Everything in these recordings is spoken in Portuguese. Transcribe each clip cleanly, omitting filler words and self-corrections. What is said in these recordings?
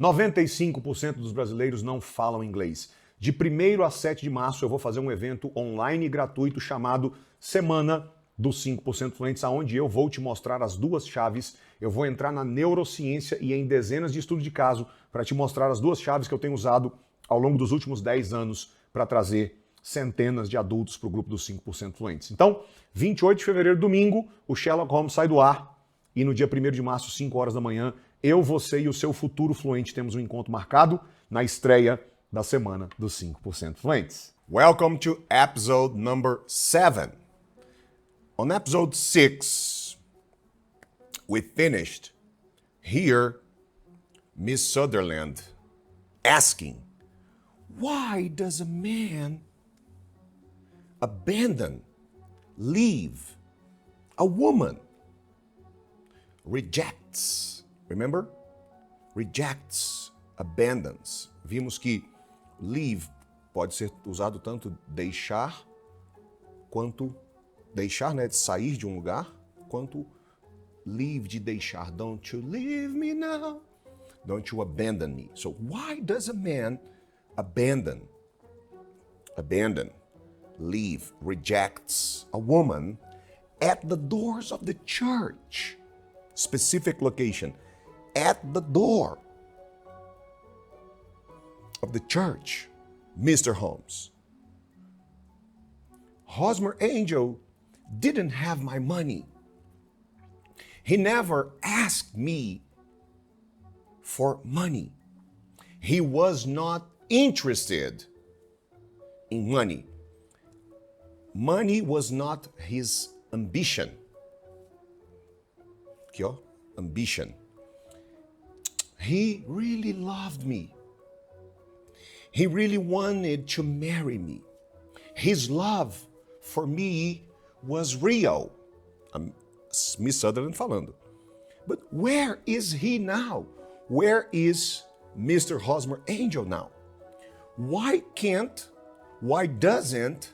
95% dos brasileiros não falam inglês. De 1º a 7 de março eu vou fazer um evento online gratuito chamado Semana dos 5% Fluentes, onde eu vou te mostrar as duas chaves. Eu vou entrar na neurociência e em dezenas de estudos de caso para te mostrar as duas chaves que eu tenho usado ao longo dos últimos 10 anos para trazer centenas de adultos para o grupo dos 5% Fluentes. Então, 28 de fevereiro, domingo, o Sherlock Holmes sai do ar e no dia 1º de março, 5 horas da manhã, eu, você e o seu futuro fluente temos um encontro marcado na estreia da Semana dos 5% Fluentes. Welcome to episode number 7. On episode 6, we finished here Miss Sutherland asking, why does a man abandon, leave a woman? Rejects, remember? Rejects, abandons. Vimos que leave pode ser usado tanto deixar quanto deixar, né, de sair de um lugar, quanto leave de deixar. Don't you leave me now. Don't you abandon me. So why does a man abandon, leave, rejects a woman at the doors of the church? Specific location, at the door of the church, Mr. Holmes. Hosmer Angel didn't have my money. He never asked me for money. He was not interested in money. Money was not his ambition. Aqui, ó, ambition. He really loved me. He really wanted to marry me. His love for me was real. Miss Sutherland falando. But where is he now? Where is Mr. Hosmer Angel now? Why doesn't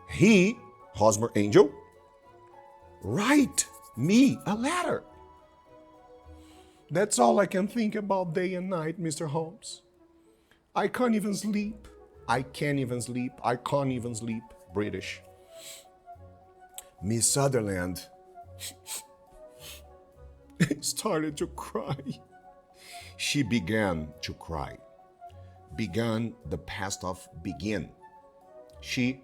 he, Hosmer Angel, write me a letter? That's all I can think about day and night, Mr. Holmes. I can't even sleep. I can't even sleep. I can't even sleep. British. Miss Sutherland started to cry. She began to cry. Began the past of begin. She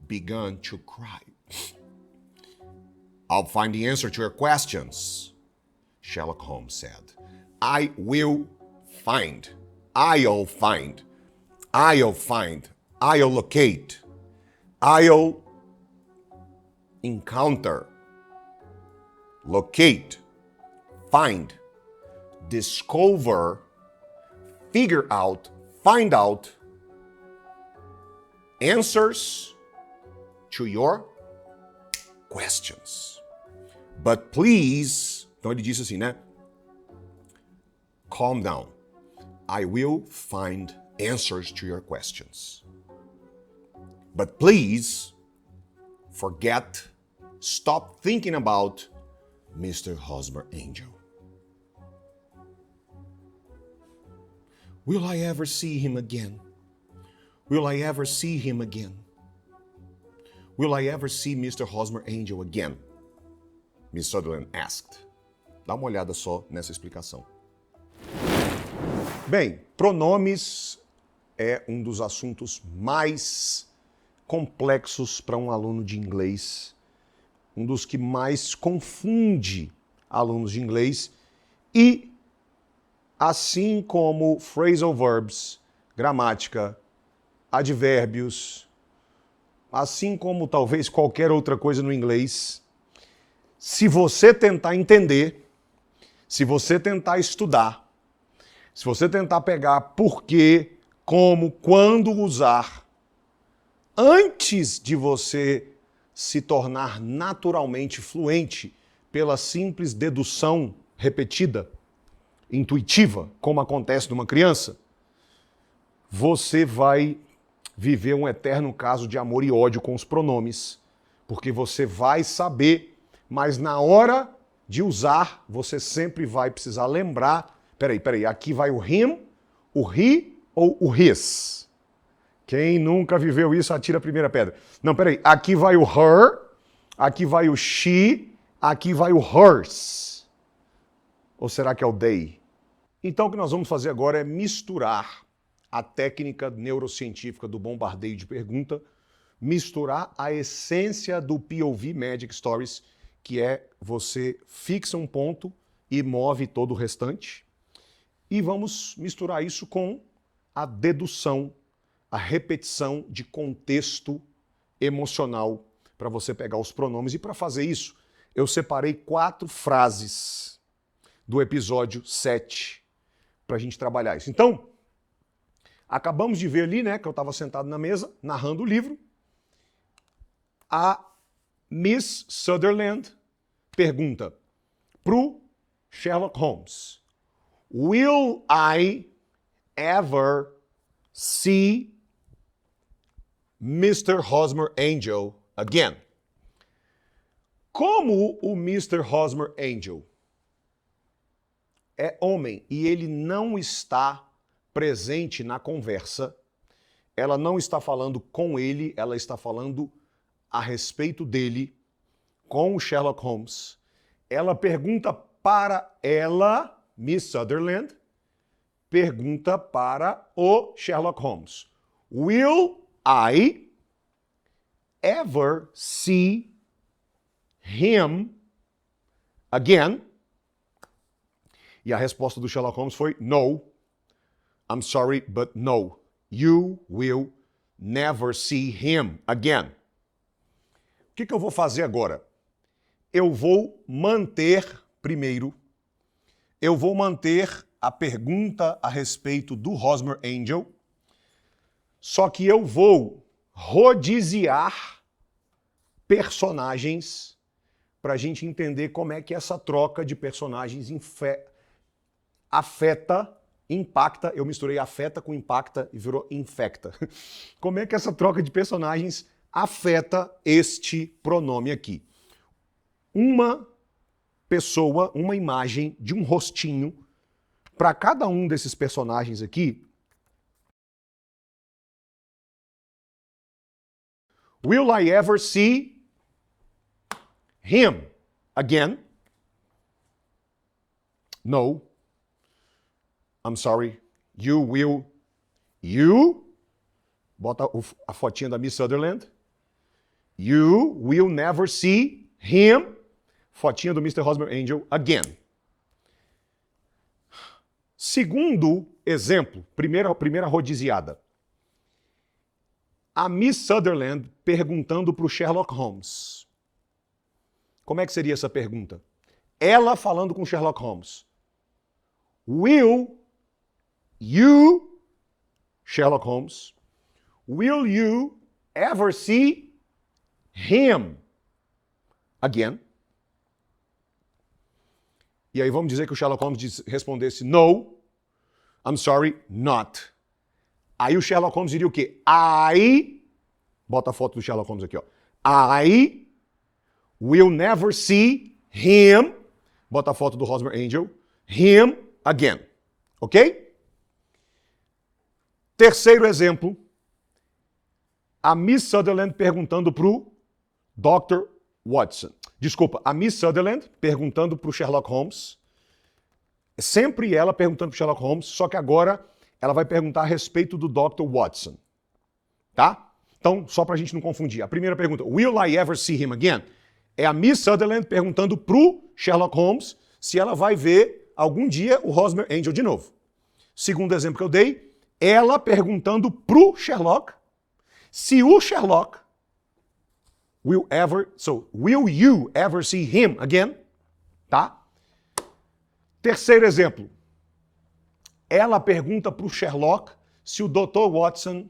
began to cry. I'll find the answer to your questions, Sherlock Holmes said. I'll find. I'll locate. I'll encounter. Locate. Find. Discover. Figure out. Find out. Answers to your questions. But please, então ele disse assim, né? Calm down. I will find answers to your questions. But please, stop thinking about Mr. Hosmer Angel. Will I ever see him again? Will I ever see him again? Will I ever see Mr. Hosmer Angel again? Miss Sutherland asked. Dá uma olhada só nessa explicação. Bem, pronomes é um dos assuntos mais complexos para um aluno de inglês, um dos que mais confunde alunos de inglês e, assim como phrasal verbs, gramática, advérbios, assim como talvez qualquer outra coisa no inglês, se você tentar entender, se você tentar estudar, se você tentar pegar porquê, como, quando usar, antes de você se tornar naturalmente fluente pela simples dedução repetida, intuitiva, como acontece numa criança, você vai viver um eterno caso de amor e ódio com os pronomes, porque você vai saber, mas na hora de usar, você sempre vai precisar lembrar. Peraí, aqui vai o him, o he ou o his? Quem nunca viveu isso, atira a primeira pedra. Não, peraí, aqui vai o her, aqui vai o she, aqui vai o hers. Ou será que é o they? Então o que nós vamos fazer agora é misturar a técnica neurocientífica do bombardeio de pergunta, misturar a essência do POV Magic Stories, que é você fixa um ponto e move todo o restante. E vamos misturar isso com a dedução, a repetição de contexto emocional para você pegar os pronomes. E para fazer isso, eu separei 4 frases do episódio 7 para a gente trabalhar isso. Então, acabamos de ver ali, né, que eu estava sentado na mesa, narrando o livro. A Miss Sutherland pergunta pro Sherlock Holmes: Will I ever see Mr. Hosmer Angel again? Como o Mr. Hosmer Angel é homem e ele não está presente na conversa, ela não está falando com ele, ela está falando a respeito dele com o Sherlock Holmes. Ela pergunta para ela, Miss Sutherland, pergunta para o Sherlock Holmes: Will I ever see him again? E a resposta do Sherlock Holmes foi: No, I'm sorry, but no. You will never see him again. O que eu vou fazer agora? Eu vou manter, primeiro, eu vou manter a pergunta a respeito do Hosmer Angel, só que eu vou rodiziar personagens para a gente entender como é que essa troca de personagens afeta, impacta, eu misturei afeta com impacta e virou infecta. Como é que essa troca de personagens afeta este pronome aqui? Uma pessoa, uma imagem de um rostinho para cada um desses personagens aqui. Will I ever see him again? No. I'm sorry. You will. You. Bota a fotinha da Miss Sutherland. You will never see him. Fotinha do Mr. Hosmer Angel again. Segundo exemplo, primeira rodiziada. A Miss Sutherland perguntando para o Sherlock Holmes. Como é que seria essa pergunta? Ela falando com o Sherlock Holmes. Will you, Sherlock Holmes, will you ever see him again? E aí vamos dizer que o Sherlock Holmes respondesse no, I'm sorry, not. Aí o Sherlock Holmes diria o quê? Bota a foto do Sherlock Holmes aqui, ó. I will never see him, bota a foto do Hosmer Angel, him again. Ok? Terceiro exemplo, a Miss Sutherland perguntando pro Dr. Watson. Desculpa, a Miss Sutherland perguntando pro Sherlock Holmes. Sempre ela perguntando pro Sherlock Holmes, só que agora ela vai perguntar a respeito do Dr. Watson. Tá? Então, só pra gente não confundir. A primeira pergunta, will I ever see him again? É a Miss Sutherland perguntando pro Sherlock Holmes se ela vai ver algum dia o Hosmer Angel de novo. Segundo exemplo que eu dei, ela perguntando pro Sherlock se o Sherlock will you ever see him again? Tá? Terceiro exemplo. Ela pergunta pro Sherlock se o Dr. Watson...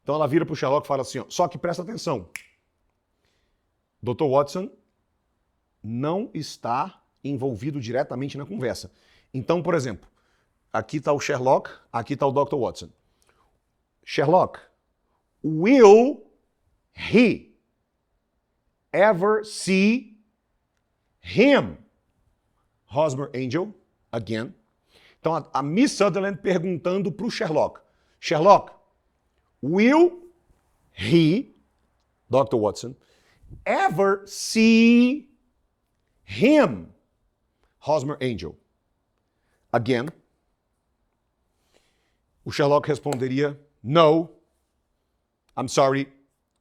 Então ela vira pro Sherlock e fala assim, ó, só que presta atenção. Dr. Watson não está envolvido diretamente na conversa. Então, por exemplo, aqui está o Sherlock, aqui está o Dr. Watson. Sherlock, will he ever see him, Hosmer Angel, again. Então a Miss Sutherland perguntando para o Sherlock. Sherlock, will he, Dr. Watson, ever see him, Hosmer Angel, again? O Sherlock responderia, no, I'm sorry,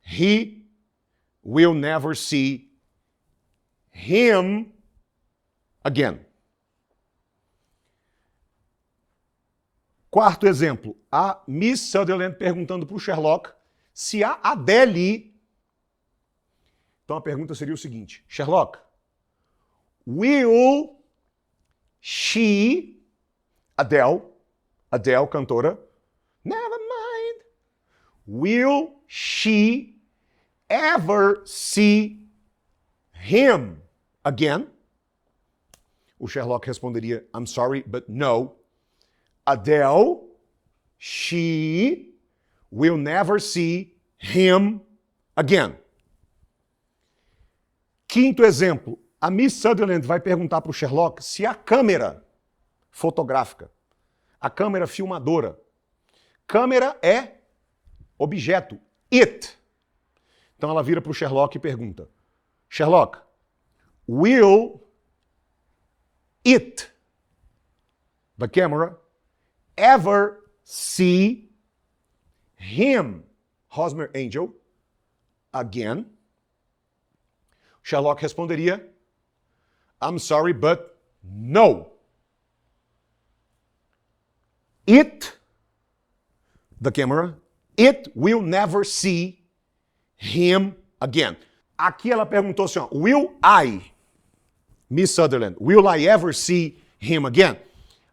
he will never see him again. Quarto exemplo, a Miss Sutherland perguntando para o Sherlock se a Adele... Então a pergunta seria o seguinte, Sherlock, will she, Adele, cantora, never mind, will she ever see him again? O Sherlock responderia, I'm sorry, but no. Adele, she will never see him again. Quinto exemplo, a Miss Sutherland vai perguntar para o Sherlock se a câmera fotográfica, a câmera filmadora, câmera é objeto, it. Então ela vira para o Sherlock e pergunta, Sherlock, will it, the camera, ever see him, Hosmer Angel, again? Sherlock responderia, I'm sorry, but no. It, the camera, it will never see him again. Aqui ela perguntou assim, ó, will I, Miss Sutherland, will I ever see him again?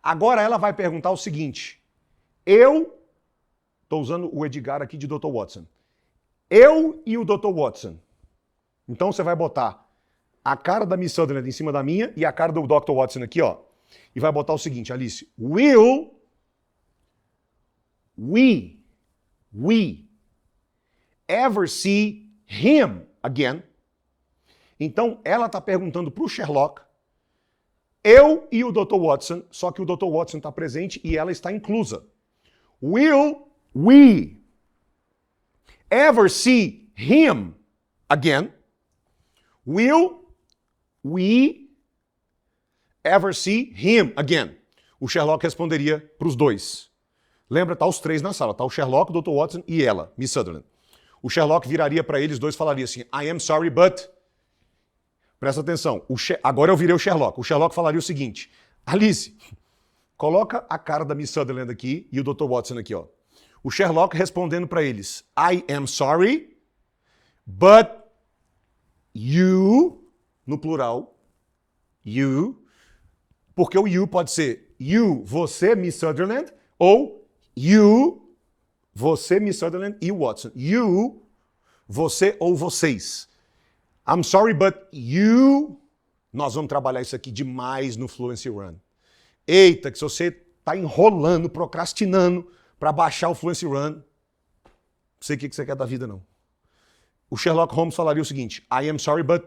Agora ela vai perguntar o seguinte, estou usando o Edgar aqui de Dr. Watson, eu e o Dr. Watson, então você vai botar a cara da Miss Sutherland em cima da minha e a cara do Dr. Watson aqui, ó, e vai botar o seguinte, Alice, will we ever see him again? Então ela está perguntando para o Sherlock, eu e o Dr. Watson, só que o Dr. Watson está presente e ela está inclusa. Will we ever see him again? Will we ever see him again? O Sherlock responderia para os dois. Lembra, tá os três na sala, tá o Sherlock, o Dr. Watson e ela, Miss Sutherland. O Sherlock viraria para eles dois e falaria assim, I am sorry, but... Presta atenção, agora eu virei o Sherlock. O Sherlock falaria o seguinte, Alice, coloca a cara da Miss Sutherland aqui e o Dr. Watson aqui, ó. O Sherlock respondendo para eles, I am sorry, but you, no plural, you, porque o you pode ser you, você, Miss Sutherland, ou you, você, Miss Sutherland e Watson. You, você ou vocês. I'm sorry, but you... Nós vamos trabalhar isso aqui demais no Fluency Run. Eita, que se você está enrolando, procrastinando para baixar o Fluency Run, não sei o que você quer da vida, não. O Sherlock Holmes falaria o seguinte, I am sorry, but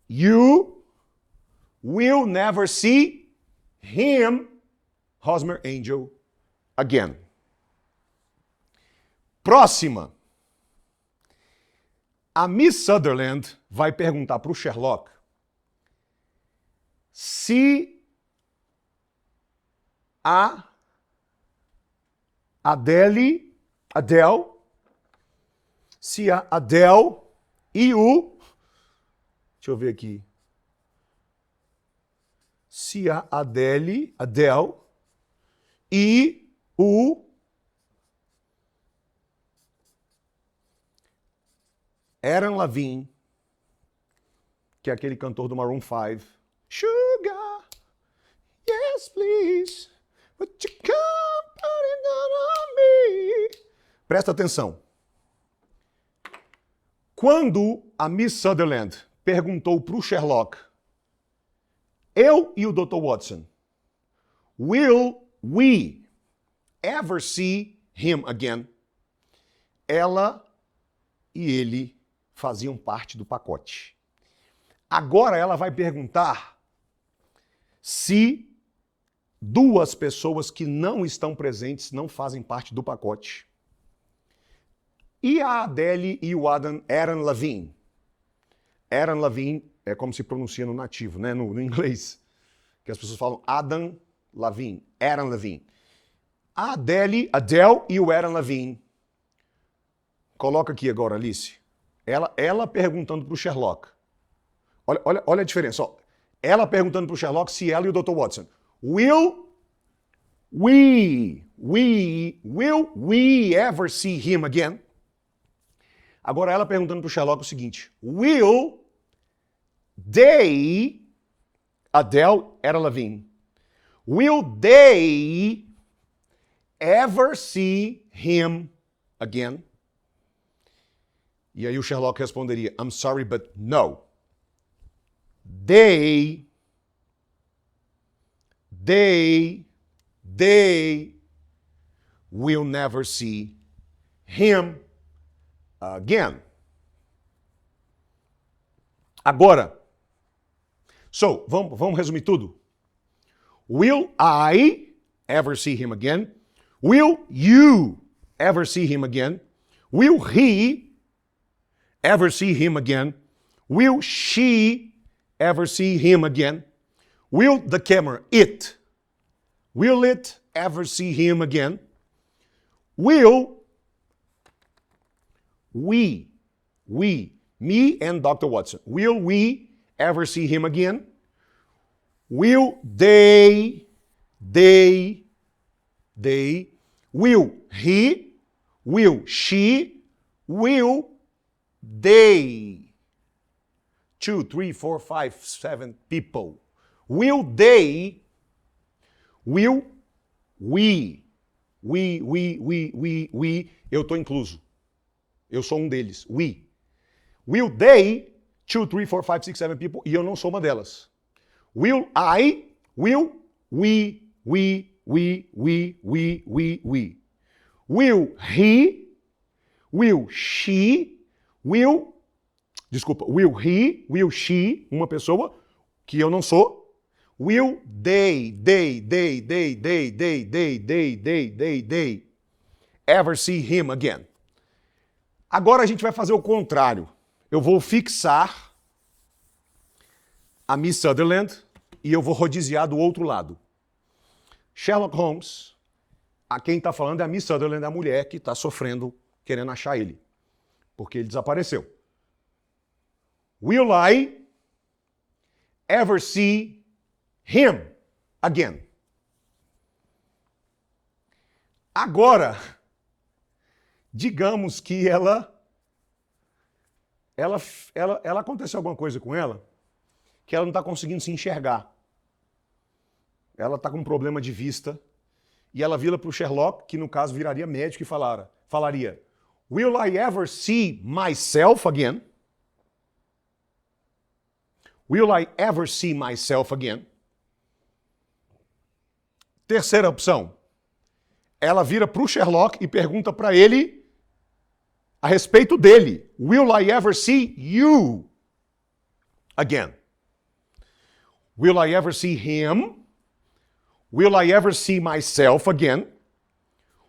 you will never see him, Hosmer Angel, again. Próxima. A Miss Sutherland vai perguntar para o Sherlock se a Adele, se a Adele e o... Deixa eu ver aqui. Se a Adele e o... Aaron Lavigne, que é aquele cantor do Maroon 5. Sugar, yes please, but you can't put it down on me. Presta atenção. Quando a Miss Sutherland perguntou para o Sherlock, eu e o Dr. Watson, will we ever see him again? Ela e ele faziam parte do pacote. Agora ela vai perguntar se duas pessoas que não estão presentes não fazem parte do pacote. E a Adele e o Aaron Levine. Aaron Levine é como se pronuncia no nativo, né? No inglês. Que as pessoas falam Adam Levine, Aaron Levine. A Adele e o Aaron Levine. Coloca aqui agora, Alice. Ela perguntando para o Sherlock. Olha a diferença. Ó. Ela perguntando para o Sherlock se ela e o Dr. Watson. Will we ever see him again? Agora ela perguntando para o Sherlock o seguinte. Will they, Adele, Aaron Levine, will they ever see him again? E aí o Sherlock responderia, I'm sorry, but no. They will never see him again. Agora, vamos resumir tudo. Will I ever see him again? Will you ever see him again? Will he ever see him again? Will she ever see him again? Will the camera, will it ever see him again? Will we, me and Dr. Watson, will we ever see him again? Will they, will he, will she, will they, 2, 3, 4, 5, 7 people. Will they, will we, eu estou incluso. Eu sou um deles. We. Will they, 2, 3, 4, 5, 6, 7 people, e eu não sou uma delas. Will I, will we. Will he, will she, will he, will she, uma pessoa, que eu não sou. Will they ever see him again? Agora a gente vai fazer o contrário. Eu vou fixar a Miss Sutherland e eu vou rodiziar do outro lado. Sherlock Holmes, a quem está falando é a Miss Sutherland, a mulher que está sofrendo, querendo achar ele, porque ele desapareceu. Will I ever see him again? Agora, digamos que ela aconteceu alguma coisa com ela que ela não está conseguindo se enxergar. Ela está com um problema de vista e ela vira para o Sherlock, que no caso viraria médico e falaria Will I ever see myself again? Will I ever see myself again? Terceira opção. Ela vira para o Sherlock e pergunta para ele a respeito dele. Will I ever see you again? Will I ever see him? Will I ever see myself again?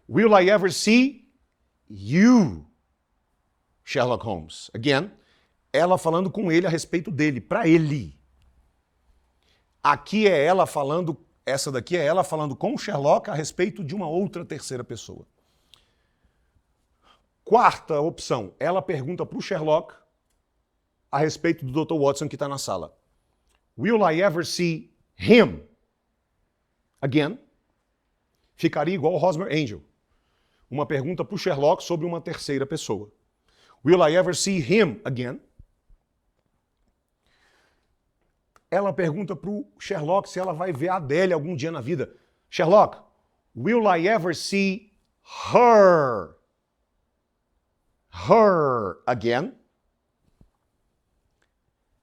Will I ever see you, Sherlock Holmes? Again, ela falando com ele a respeito dele, para ele. Aqui é ela falando, essa daqui é ela falando com o Sherlock a respeito de uma outra terceira pessoa. Quarta opção, ela pergunta para o Sherlock a respeito do Dr. Watson que está na sala. Will I ever see him again? Ficaria igual o Hosmer Angel. Uma pergunta para o Sherlock sobre uma terceira pessoa. Will I ever see him again? Ela pergunta para o Sherlock se ela vai ver a Adele algum dia na vida. Sherlock, will I ever see her again?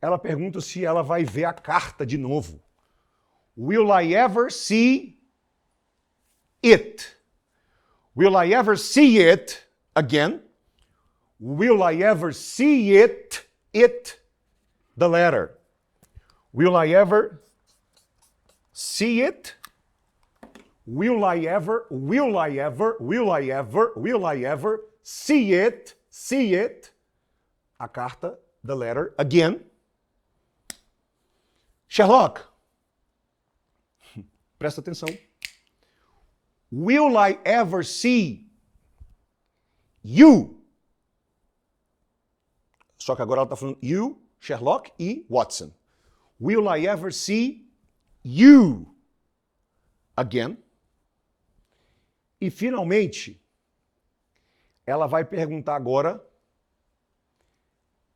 Ela pergunta se ela vai ver a carta de novo. Will I ever see it? Will I ever see it again? Will I ever see it, the letter? Will I ever see it? Will I ever see it? A carta, the letter, again. Sherlock, presta atenção. Will I ever see you? Só que agora ela está falando you, Sherlock e Watson. Will I ever see you again? E finalmente, ela vai perguntar agora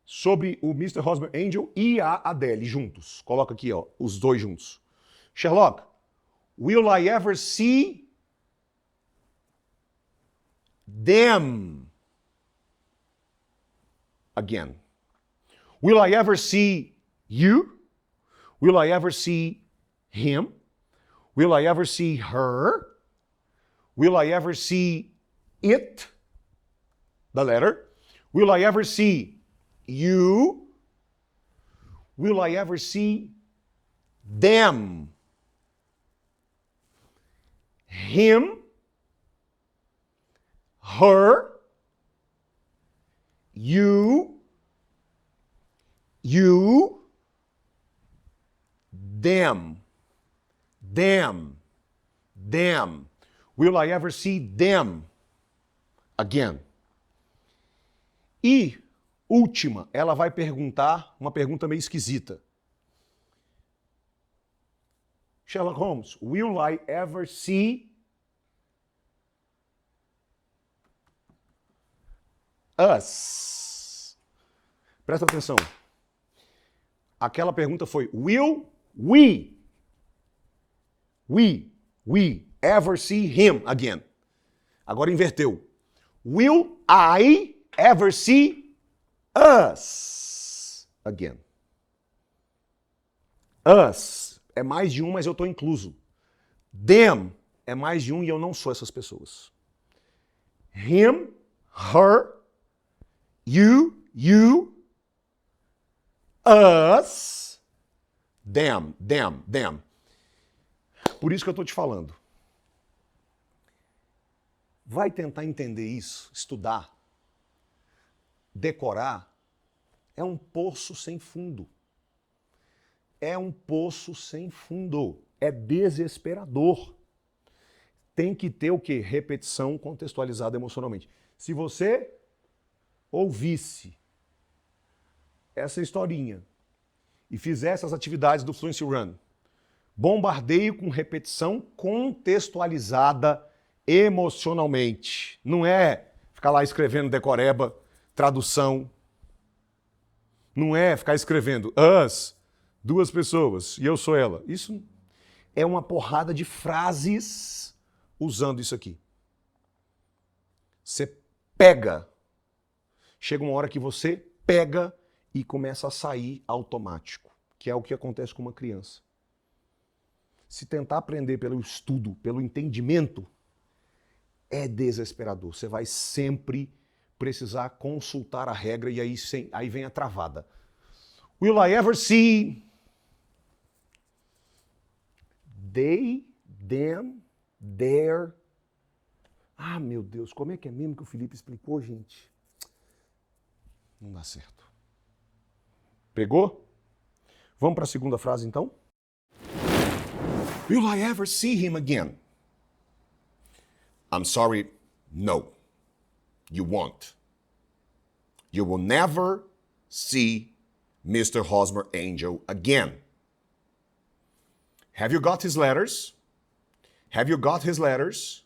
sobre o Mr. Hosmer Angel e a Adele juntos. Coloca aqui, ó, os dois juntos. Sherlock, will I ever see them again? Will I ever see you? Will I ever see him? Will I ever see her? Will I ever see it? The letter. Will I ever see you? Will I ever see them? Him? Her? You? Them. Will I ever see them again? E, última, ela vai perguntar uma pergunta meio esquisita. Sherlock Holmes, will I ever see us? Presta atenção. Aquela pergunta foi, will we ever see him again? Agora inverteu. Will I ever see us again? Us é mais de um, mas eu estou incluso. Them é mais de um e eu não sou essas pessoas. Him, her, you, us, them. Por isso que eu estou te falando. Vai tentar entender isso, estudar, decorar. É um poço sem fundo. É um poço sem fundo. É desesperador. Tem que ter o quê? Repetição contextualizada emocionalmente. Se você ouvisse essa historinha e fizesse as atividades do Fluency Run, bombardeio com repetição contextualizada emocionalmente. Não é ficar lá escrevendo decoreba, tradução. Não é ficar escrevendo us, duas pessoas, e eu sou ela. Isso é uma porrada de frases usando isso aqui. Você pega. Chega uma hora que você pega e começa a sair automático, que é o que acontece com uma criança. Se tentar aprender pelo estudo, pelo entendimento, é desesperador. Você vai sempre precisar consultar a regra e aí vem a travada. Will I ever see they, them, their? Ah, meu Deus, como é que é mesmo que o Felipe explicou, gente? Não dá certo. Pegou? Vamos para a segunda frase, então? Will I ever see him again? I'm sorry, no. You won't. You will never see Mr. Hosmer Angel again. Have you got his letters? Have you got his letters?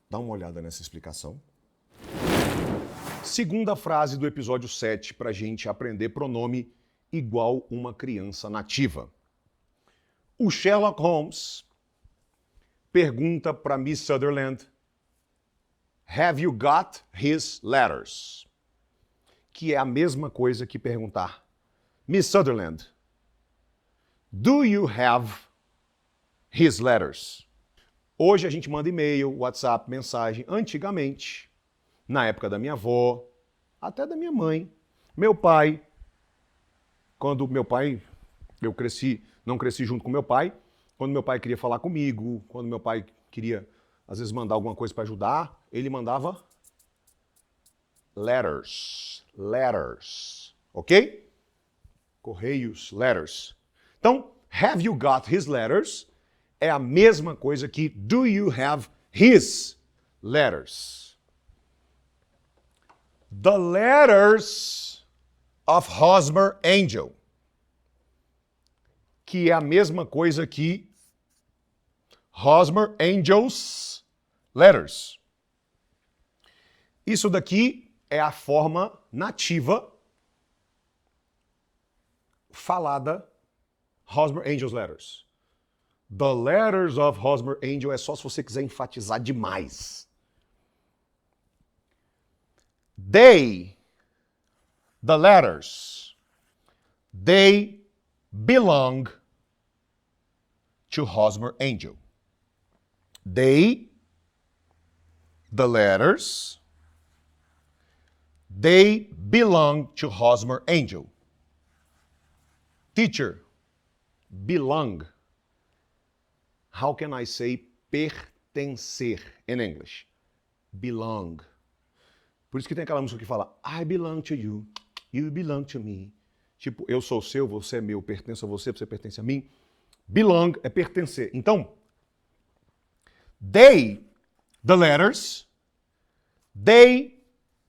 Dá uma olhada nessa explicação. Segunda frase do episódio 7 para a gente aprender pronome igual uma criança nativa. O Sherlock Holmes pergunta para Miss Sutherland, have you got his letters? Que é a mesma coisa que perguntar, Miss Sutherland, do you have his letters? Hoje a gente manda e-mail, WhatsApp, mensagem. Antigamente, na época da minha avó, até da minha mãe, meu pai, quando meu pai Eu não cresci junto com meu pai. Quando meu pai queria falar comigo, quando meu pai queria, às vezes, mandar alguma coisa para ajudar, ele mandava letters. Letters. Ok? Correios, letters. Então, have you got his letters? É a mesma coisa que do you have his letters? The letters of Hosmer Angel. Que é a mesma coisa que Hosmer Angel's letters. Isso daqui é a forma nativa falada Hosmer Angel's letters. The letters of Hosmer Angel é só se você quiser enfatizar demais. They, the letters, they belong to Hosmer Angel. They, the letters, they belong to Hosmer Angel. Teacher, belong. How can I say pertencer in English? Belong. Por isso que tem aquela música que fala I belong to you, you belong to me. Tipo, eu sou seu, você é meu, pertenço a você, você pertence a mim. Belong é pertencer. Então, they, the letters, they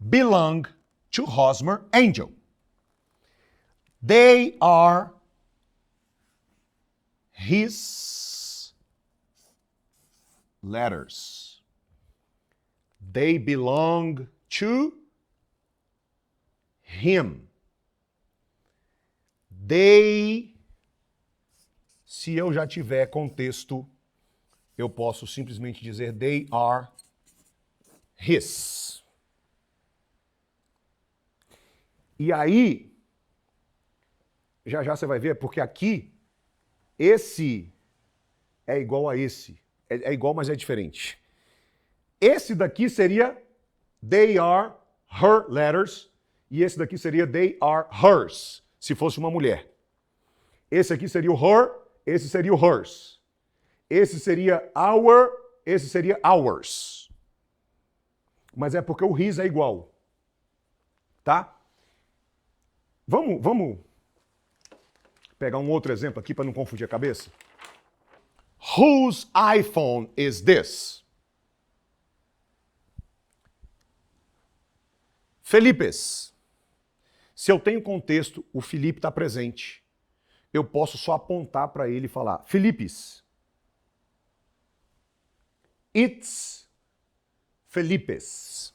belong to Hosmer Angel. They are his letters. They belong to him. They, se eu já tiver contexto, eu posso simplesmente dizer they are his. E aí, já você vai ver, porque aqui, esse é igual a esse. É igual, mas é diferente. Esse daqui seria they are her letters. E esse daqui seria they are hers, se fosse uma mulher. Esse aqui seria o her, esse seria o hers. Esse seria our, esse seria ours. Mas é porque o his é igual. Tá? Vamos pegar um outro exemplo aqui para não confundir a cabeça? Whose iPhone is this? Felipes. Se eu tenho contexto, o Felipe está presente. Eu posso só apontar para ele e falar, Felipes. It's Felipes.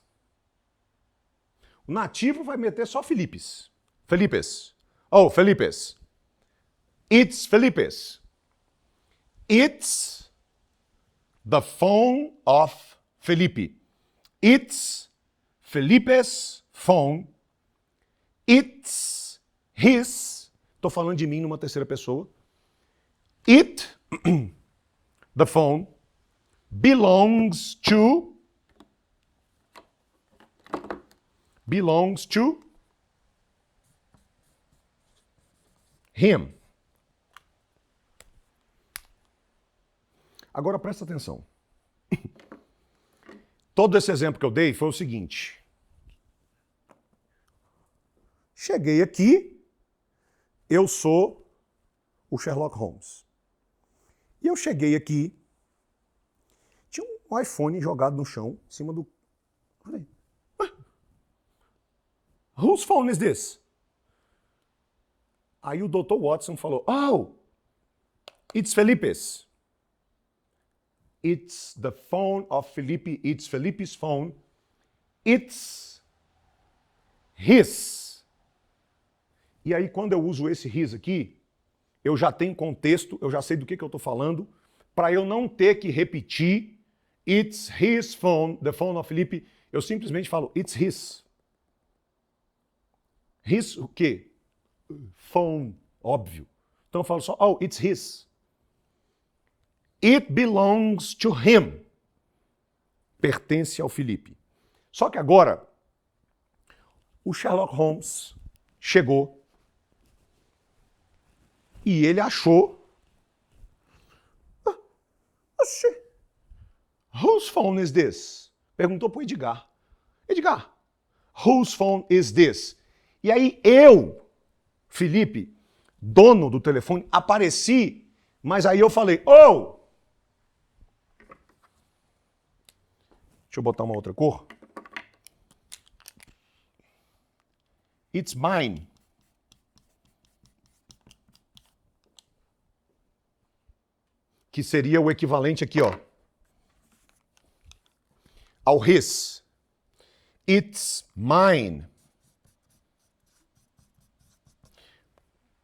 O nativo vai meter só Felipes. Felipes. Oh, Felipes. It's Felipes. It's the phone of Felipe. It's Felipe's phone. It's his. Estou falando de mim numa terceira pessoa. It, the phone, belongs to him. Agora presta atenção. Todo esse exemplo que eu dei foi o seguinte. Cheguei aqui, eu sou o Sherlock Holmes. E eu cheguei aqui, tinha um iPhone jogado no chão, em cima do... Falei, whose phone is this? Aí o Dr. Watson falou, oh, it's Felipe's. It's the phone of Felipe. It's Felipe's phone. It's his. E aí, quando eu uso esse his aqui, eu já tenho contexto, eu já sei do que eu estou falando, para eu não ter que repetir it's his phone, the phone of Felipe, eu simplesmente falo it's his. His o quê? Phone, óbvio. Então eu falo só, oh, it's his. It belongs to him. Pertence ao Felipe. Só que agora, o Sherlock Holmes chegou E ele achou... Oxê, whose phone is this? Perguntou pro Edgar. Edgar, whose phone is this? E aí eu, Felipe, dono do telefone, apareci, mas aí eu falei, oh! Deixa eu botar uma outra cor. It's mine. Que seria o equivalente aqui, ó, ao his. It's mine.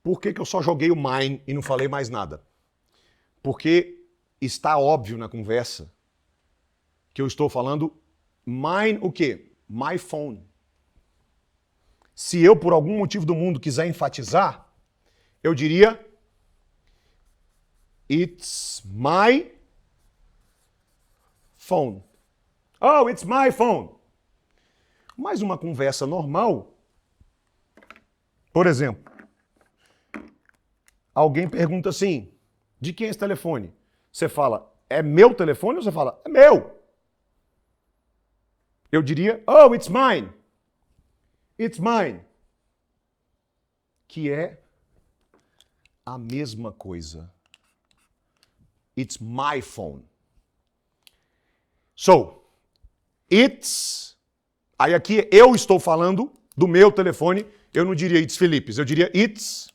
Por que eu só joguei o mine e não falei mais nada? Porque está óbvio na conversa que eu estou falando mine o quê? My phone. Se eu, por algum motivo do mundo, quiser enfatizar, eu diria it's my phone. Oh, it's my phone. Mas uma conversa normal, por exemplo, alguém pergunta assim, de quem é esse telefone? Você fala, é meu telefone? Ou você fala, é meu? Eu diria, oh, it's mine. It's mine. Que é a mesma coisa. It's my phone. So, it's... Aí aqui eu estou falando do meu telefone, eu não diria it's Felipe's, eu diria it's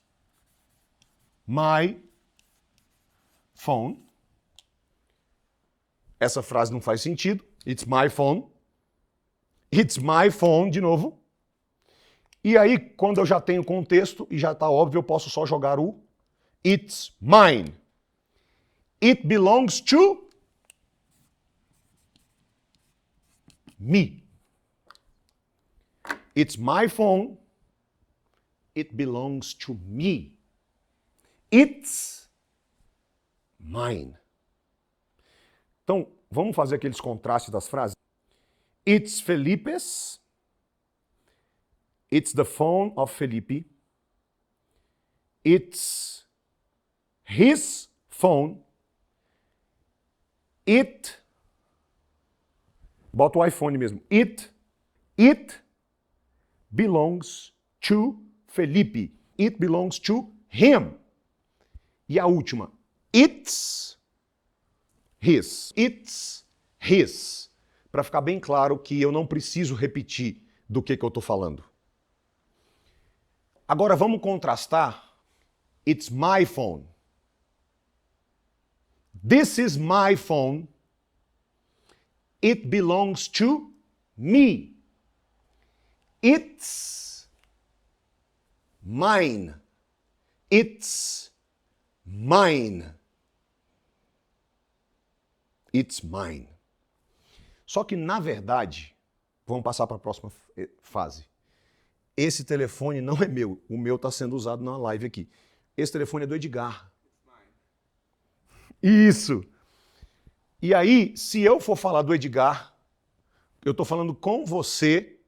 my phone. Essa frase não faz sentido. It's my phone. It's my phone, de novo. E aí, quando eu já tenho contexto e já está óbvio, eu posso só jogar o it's mine. It belongs to me. It's my phone. It belongs to me. It's mine. Então, vamos fazer aqueles contrastes das frases? It's Felipe's. It's the phone of Felipe. It's his phone. It. Bota o iPhone mesmo. It belongs to Felipe. It belongs to him. E a última. It's his. It's his. Para ficar bem claro que eu não preciso repetir do que eu estou falando. Agora vamos contrastar. It's my phone. This is my phone. It belongs to me. It's mine. It's mine. It's mine. Só que, na verdade, vamos passar para a próxima fase. Esse telefone não é meu. O meu está sendo usado na live aqui. Esse telefone é do Edgar. Isso. E aí, se eu for falar do Edgar, eu estou falando com você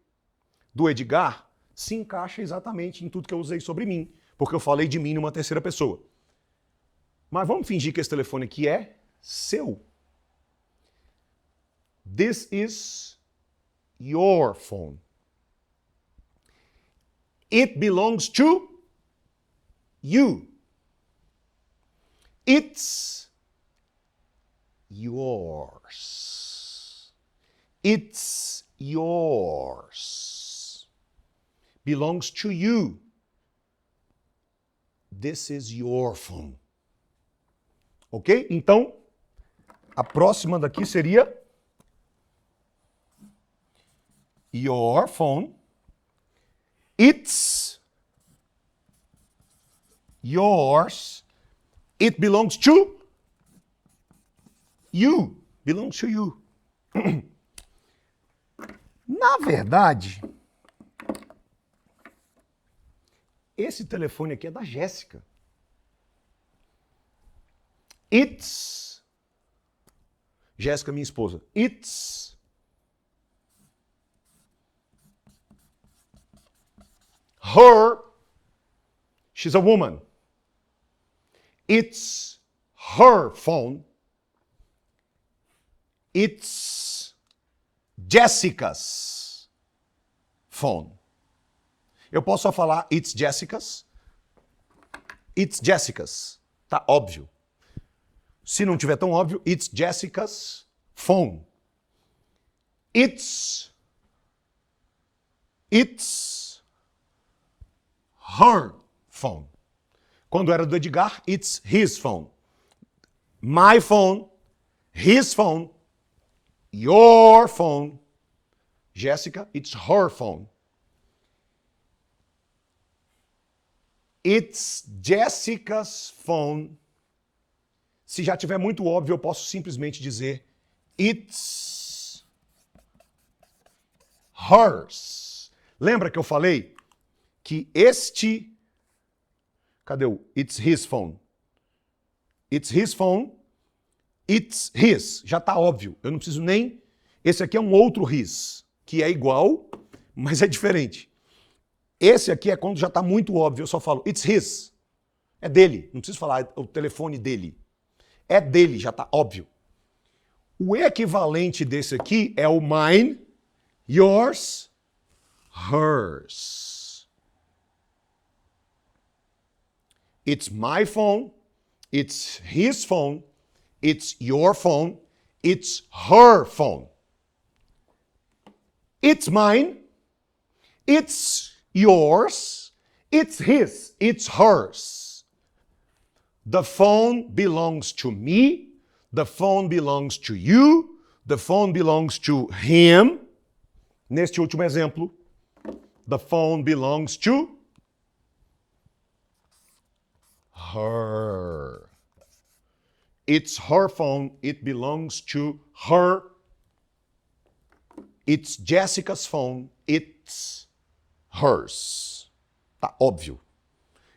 do Edgar, se encaixa exatamente em tudo que eu usei sobre mim. Porque eu falei de mim numa terceira pessoa. Mas vamos fingir que esse telefone aqui é seu. This is your phone. It belongs to you. It's yours. It's yours. Belongs to you. This is your phone. Ok? Então, a próxima daqui seria your phone. It's yours. It belongs to you. Belongs to you. Na verdade, esse telefone aqui é da Jéssica. It's Jéssica, minha esposa. It's her. She's a woman. It's her phone. It's Jessica's phone. Eu posso só falar it's Jessica's? It's Jessica's. Tá óbvio. Se não tiver tão óbvio, it's Jessica's phone. It's her phone. Quando era do Edgar, it's his phone. My phone, his phone, your phone. Jessica, it's her phone. It's Jessica's phone. Se já tiver muito óbvio, eu posso simplesmente dizer it's hers. Lembra que eu falei que este... Cadê o it's his phone? It's his phone. It's his. Já está óbvio. Eu não preciso nem... Esse aqui é um outro his, que é igual, mas é diferente. Esse aqui é quando já está muito óbvio. Eu só falo it's his. É dele. Não preciso falar o telefone dele. É dele, já está óbvio. O equivalente desse aqui é o mine, yours, hers. It's my phone, it's his phone, it's your phone, it's her phone. It's mine, it's yours, it's his, it's hers. The phone belongs to me, the phone belongs to you, the phone belongs to him. Neste último exemplo, the phone belongs to her. It's her phone, it belongs to her. It's Jessica's phone, it's hers. Tá óbvio.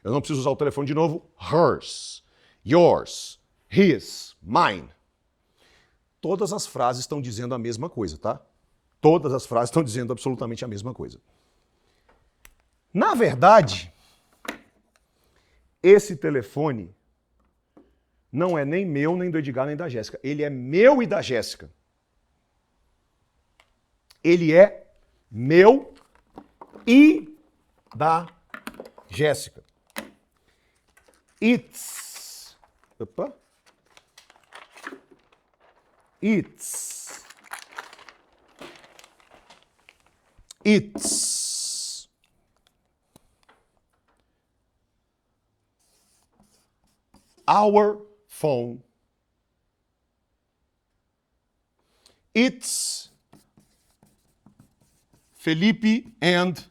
Eu não preciso usar o telefone de novo. Hers, yours, his, mine. Todas as frases estão dizendo a mesma coisa, tá? Todas as frases estão dizendo absolutamente a mesma coisa. Na verdade, esse telefone não é nem meu, nem do Edgar, nem da Jéssica. Ele é meu e da Jéssica. Ele é meu e da Jéssica. It's. Opa. It's our phone. It's Felipe and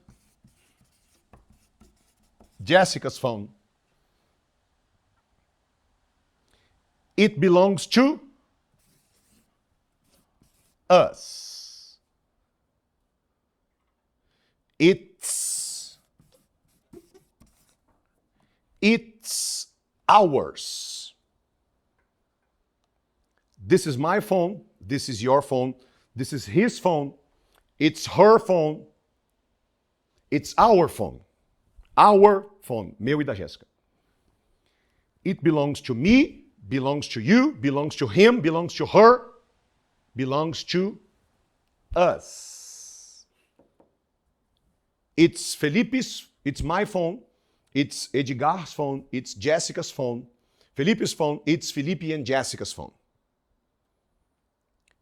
Jessica's phone. It belongs to us. It's ours. This is my phone. This is your phone. This is his phone. It's her phone. It's our phone. Our phone. Meu e da Jéssica. It belongs to me, belongs to you, belongs to him, belongs to her, belongs to us. It's Felipe's, it's my phone, it's Edgar's phone, it's Jessica's phone, Felipe's phone, it's Felipe and Jessica's phone.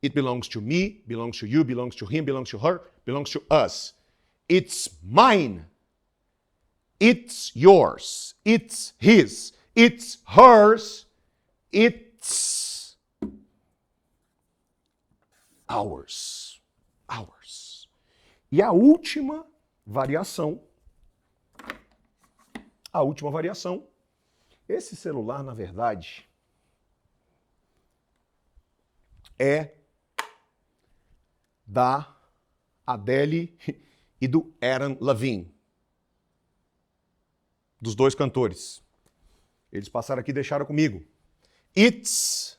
It belongs to me, belongs to you, belongs to him, belongs to her, belongs to us. It's mine. It's yours. It's his. It's hers. It's ours. Ours. E a última variação, esse celular, na verdade, é da Adele e do Adam Levine, dos dois cantores. Eles passaram aqui e deixaram comigo. It's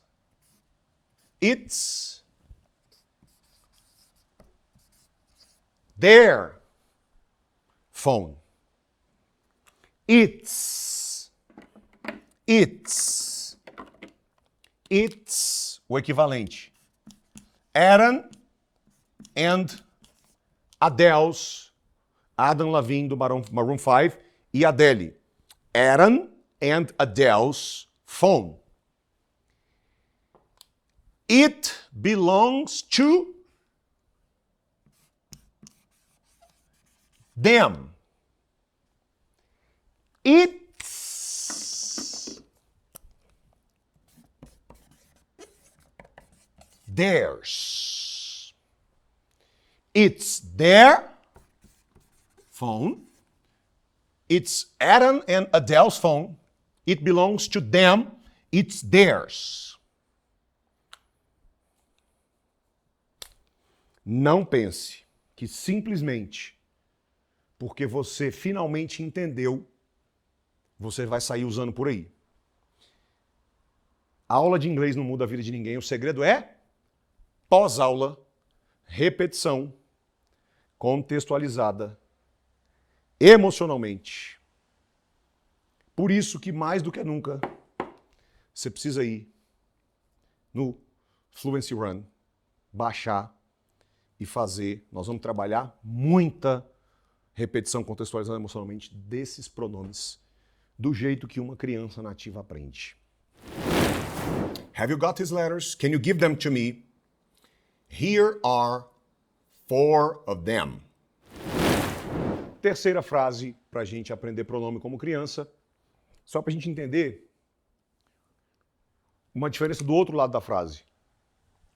their phone. It's its. Its, o equivalente. Aaron and Adele's, Adam Levine do Maroon 5 e Adele. Aaron and Adele's phone. It belongs to them. It's theirs. It's their phone. It's Aaron and Adele's phone. It belongs to them. It's theirs. Não pense que simplesmente porque você finalmente entendeu, você vai sair usando por aí. A aula de inglês não muda a vida de ninguém. O segredo é pós-aula, repetição, contextualizada, emocionalmente. Por isso que mais do que nunca, você precisa ir no Fluency Run, baixar e fazer. Nós vamos trabalhar muita repetição contextualizada emocionalmente desses pronomes, do jeito que uma criança nativa aprende. Have you got these letters? Can you give them to me? Here are 4 of them. Terceira frase para a gente aprender pronome como criança, só para a gente entender uma diferença do outro lado da frase.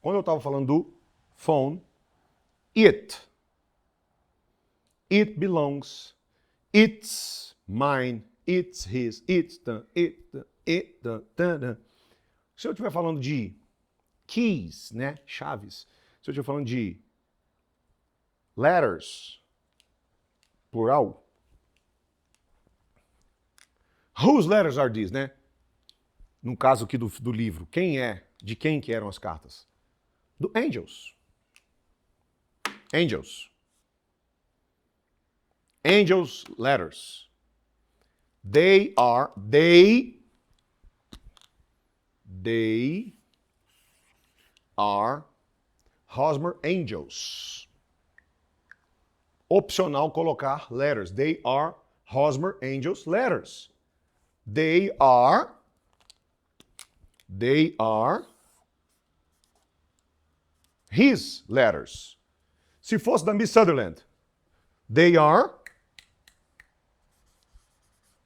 Quando eu estava falando do phone, it belongs, it's mine, it's his, it's the, Se eu estiver falando de keys, né, chaves, se eu estiver falando de letters, plural, whose letters are these, né? No caso aqui do livro, de quem que eram as cartas? Do angels. Angels. Angels' letters. They are Hosmer Angels. Opcional colocar letters. They are Hosmer Angels letters. They are his letters. Se fosse da Miss Sutherland, they are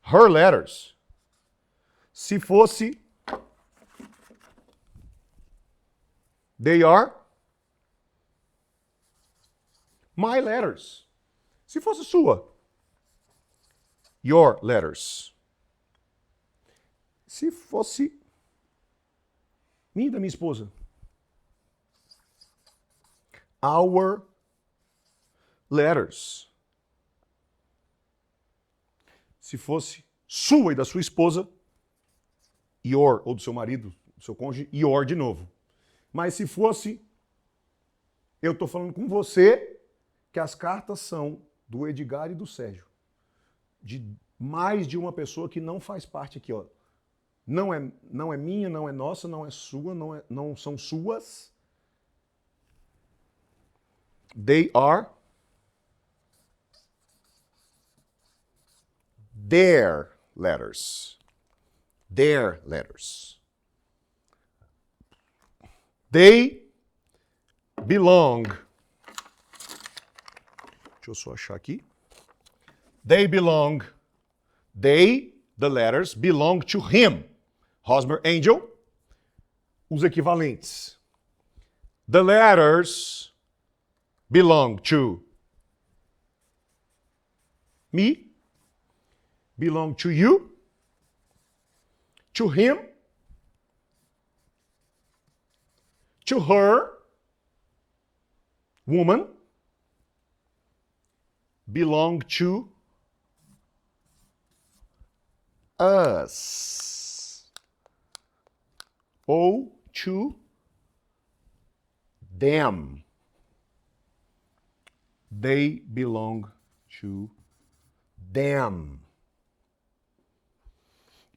her letters. Se fosse, they are my letters. Se fosse sua, your letters. Se fosse minha e da minha esposa, our letters. Se fosse sua e da sua esposa, your, ou do seu marido, do seu cônjuge, your de novo. Mas se fosse, eu estou falando com você, que as cartas são do Edgar e do Sérgio. De mais de uma pessoa que não faz parte aqui, ó. Não é minha, não é nossa, não é sua, não são suas. They are their letters. Their letters. They belong. Deixa eu só achar aqui. They, the letters, belong to him. Hosmer Angel. Os equivalentes. The letters belong to me, belong to you, to him, to her, woman, belong to us, or to them. They belong to them.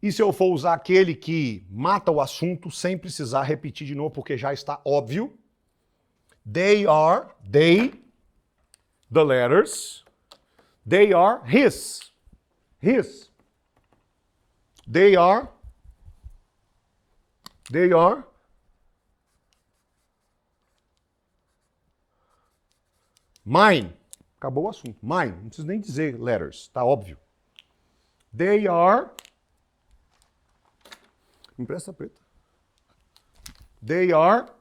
E se eu for usar aquele que mata o assunto sem precisar repetir de novo, porque já está óbvio? They, the letters, they are his. They are mine. Acabou o assunto. Mine. Não preciso nem dizer letters. Tá óbvio. They are... Me empresta a preta. They are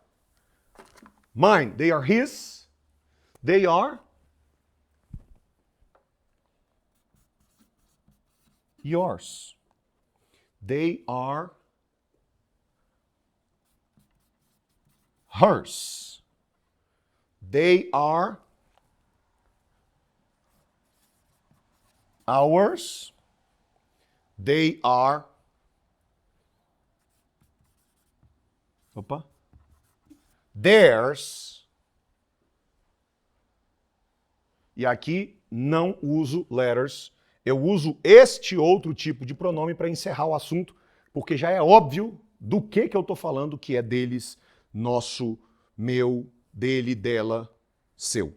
mine. They are his. They are yours. They are hers. They are ours. They are theirs. E aqui não uso letters. Eu uso este outro tipo de pronome para encerrar o assunto, porque já é óbvio do que eu estou falando, que é deles, nosso, meu, dele, dela, seu.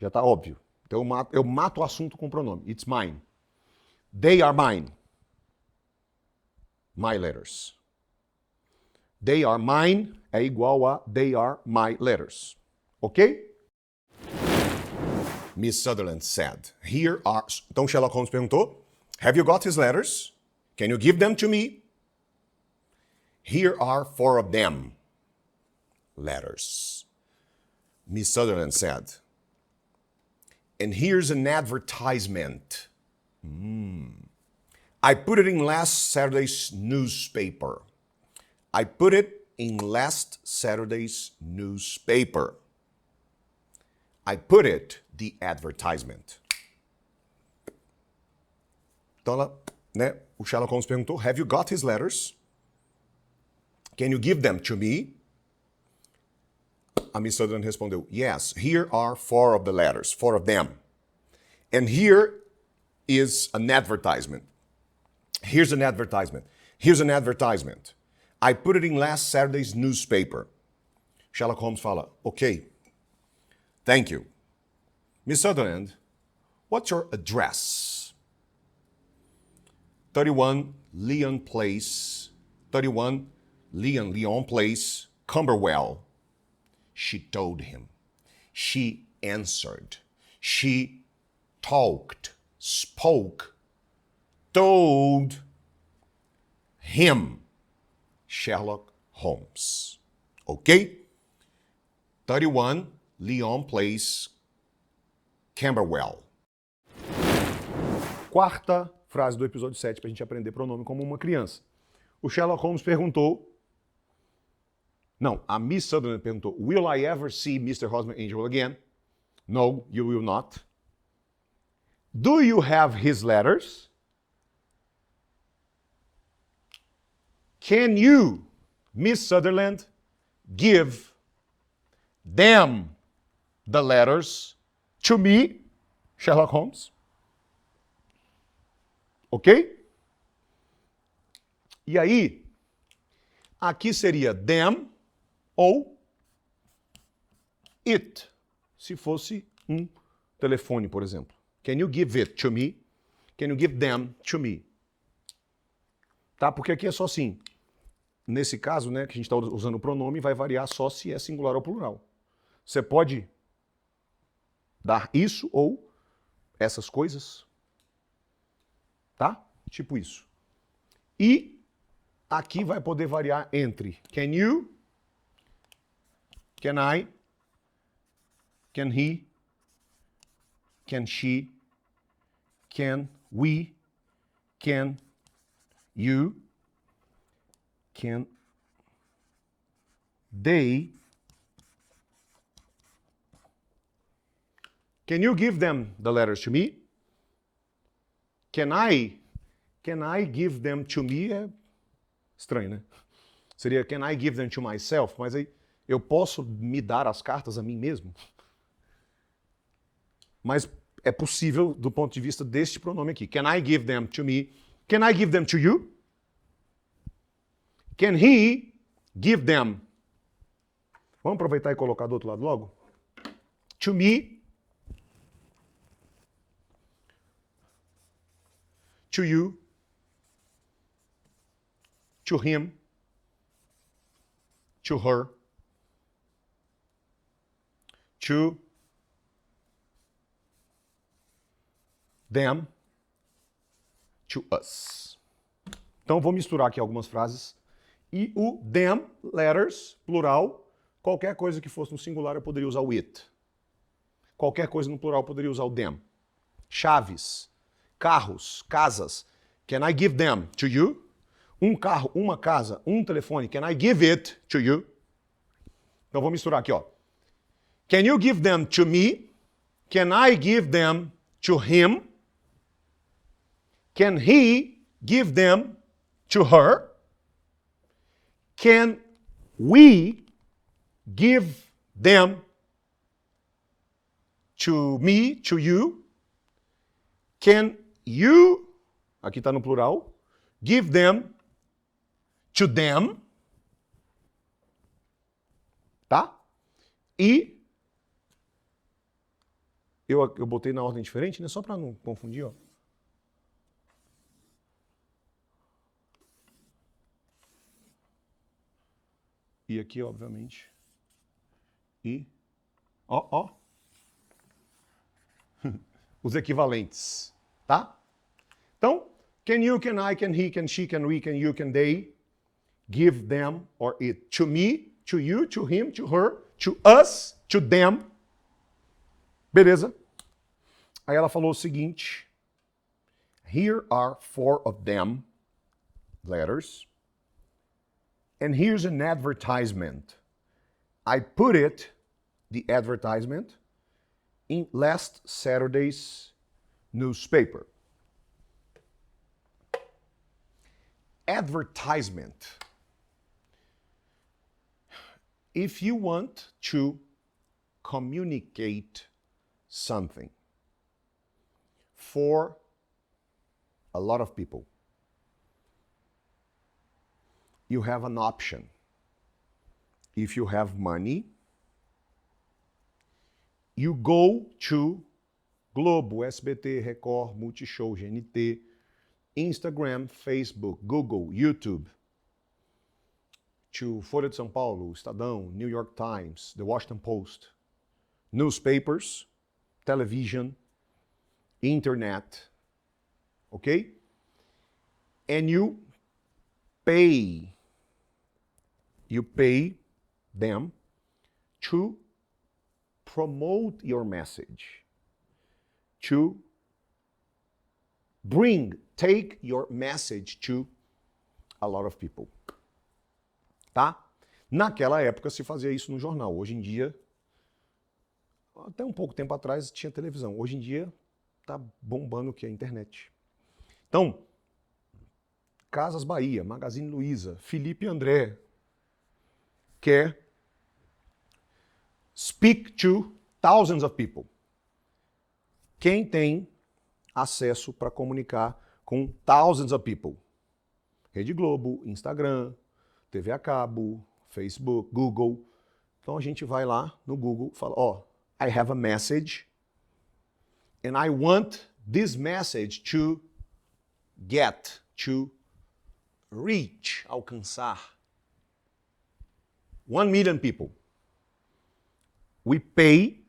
Já está óbvio. Então eu mato o assunto com o pronome. It's mine. They are mine. My letters. They are mine é igual a they are my letters. Ok? Miss Sutherland said, here are... Então Sherlock Holmes perguntou, have you got his letters? Can you give them to me? Here are 4 of them. Letters. Miss Sutherland said, and here's an advertisement. I put it in last Saturday's newspaper. I put it in last Saturday's newspaper. I put it, the advertisement. Então, o Sherlock Holmes perguntou, have you got his letters? Can you give them to me? A Miss Sutherland respondeu, yes, here are 4 of the letters, 4 of them. And here is an advertisement. Here's an advertisement. Here's an advertisement. I put it in last Saturday's newspaper. Sherlock Holmes fala, okay, thank you. Miss Sutherland, what's your address? 31 Leon Place, Leon Place, Camberwell. She told him. She answered. She talked, spoke, told him. Sherlock Holmes. Ok? 31 Leon Place, Camberwell. Quarta frase do episódio 7 para a gente aprender pronome como uma criança. O Sherlock Holmes perguntou... Não, a Miss Sutherland perguntou, will I ever see Mr. Hosmer Angel again? No, you will not. Do you have his letters? Can you, Miss Sutherland, give them the letters to me, Sherlock Holmes? Ok? E aí, aqui seria them ou it, se fosse um telefone, por exemplo. Can you give it to me? Can you give them to me? Tá? Porque aqui é só assim. Nesse caso, né, que a gente está usando o pronome, vai variar só se é singular ou plural. Você pode dar isso ou essas coisas. Tá? Tipo isso. E aqui vai poder variar entre can you, can I, can he, can she, can we, can you, can they. Can you give them the letters to me? Can I give them to me? É estranho, né? Seria can I give them to myself? Mas aí eu posso me dar as cartas a mim mesmo? Mas é possível do ponto de vista deste pronome aqui. Can I give them to me? Can I give them to you? Can he give them? Vamos aproveitar e colocar do outro lado logo? To me. To you. To him. To her. To them. To us. Então, vou misturar aqui algumas frases. E o them, letters, plural, qualquer coisa que fosse no singular eu poderia usar o it. Qualquer coisa no plural eu poderia usar o them. Chaves, carros, casas. Can I give them to you? Um carro, uma casa, um telefone. Can I give it to you? Então, vou misturar aqui, ó. Can you give them to me? Can I give them to him? Can he give them to her? Can we give them to me, to you? Can you, aqui está no plural, give them to them? Tá? E eu botei na ordem diferente, né? Só para não confundir, ó. E aqui, obviamente. E, ó. Os equivalentes, tá? Então, can you, can I, can he, can she, can we, can you, can they give them or it to me, to you, to him, to her, to us, to them. Beleza? Aí ela falou o seguinte: here are 4 of them letters. And here's an advertisement. I put it, the advertisement, in last Saturday's newspaper. Advertisement. If you want to communicate something for a lot of people, you have an option. If you have money, you go to Globo, SBT, Record, Multishow, GNT, Instagram, Facebook, Google, YouTube, to Folha de São Paulo, Estadão, New York Times, The Washington Post, newspapers, television, internet, okay? And you pay them to promote your message, to take your message to a lot of people. Tá? Naquela época se fazia isso no jornal. Hoje em dia, até um pouco tempo atrás tinha televisão. Hoje em dia tá bombando o que é a internet. Então, Casas Bahia, Magazine Luiza, Felipe André quer speak to thousands of people. Quem tem acesso para comunicar com thousands of people? Rede Globo, Instagram, TV a cabo, Facebook, Google. Então a gente vai lá no Google e fala, ó, I have a message and I want this message to get, to reach, alcançar 1 million people. We pay,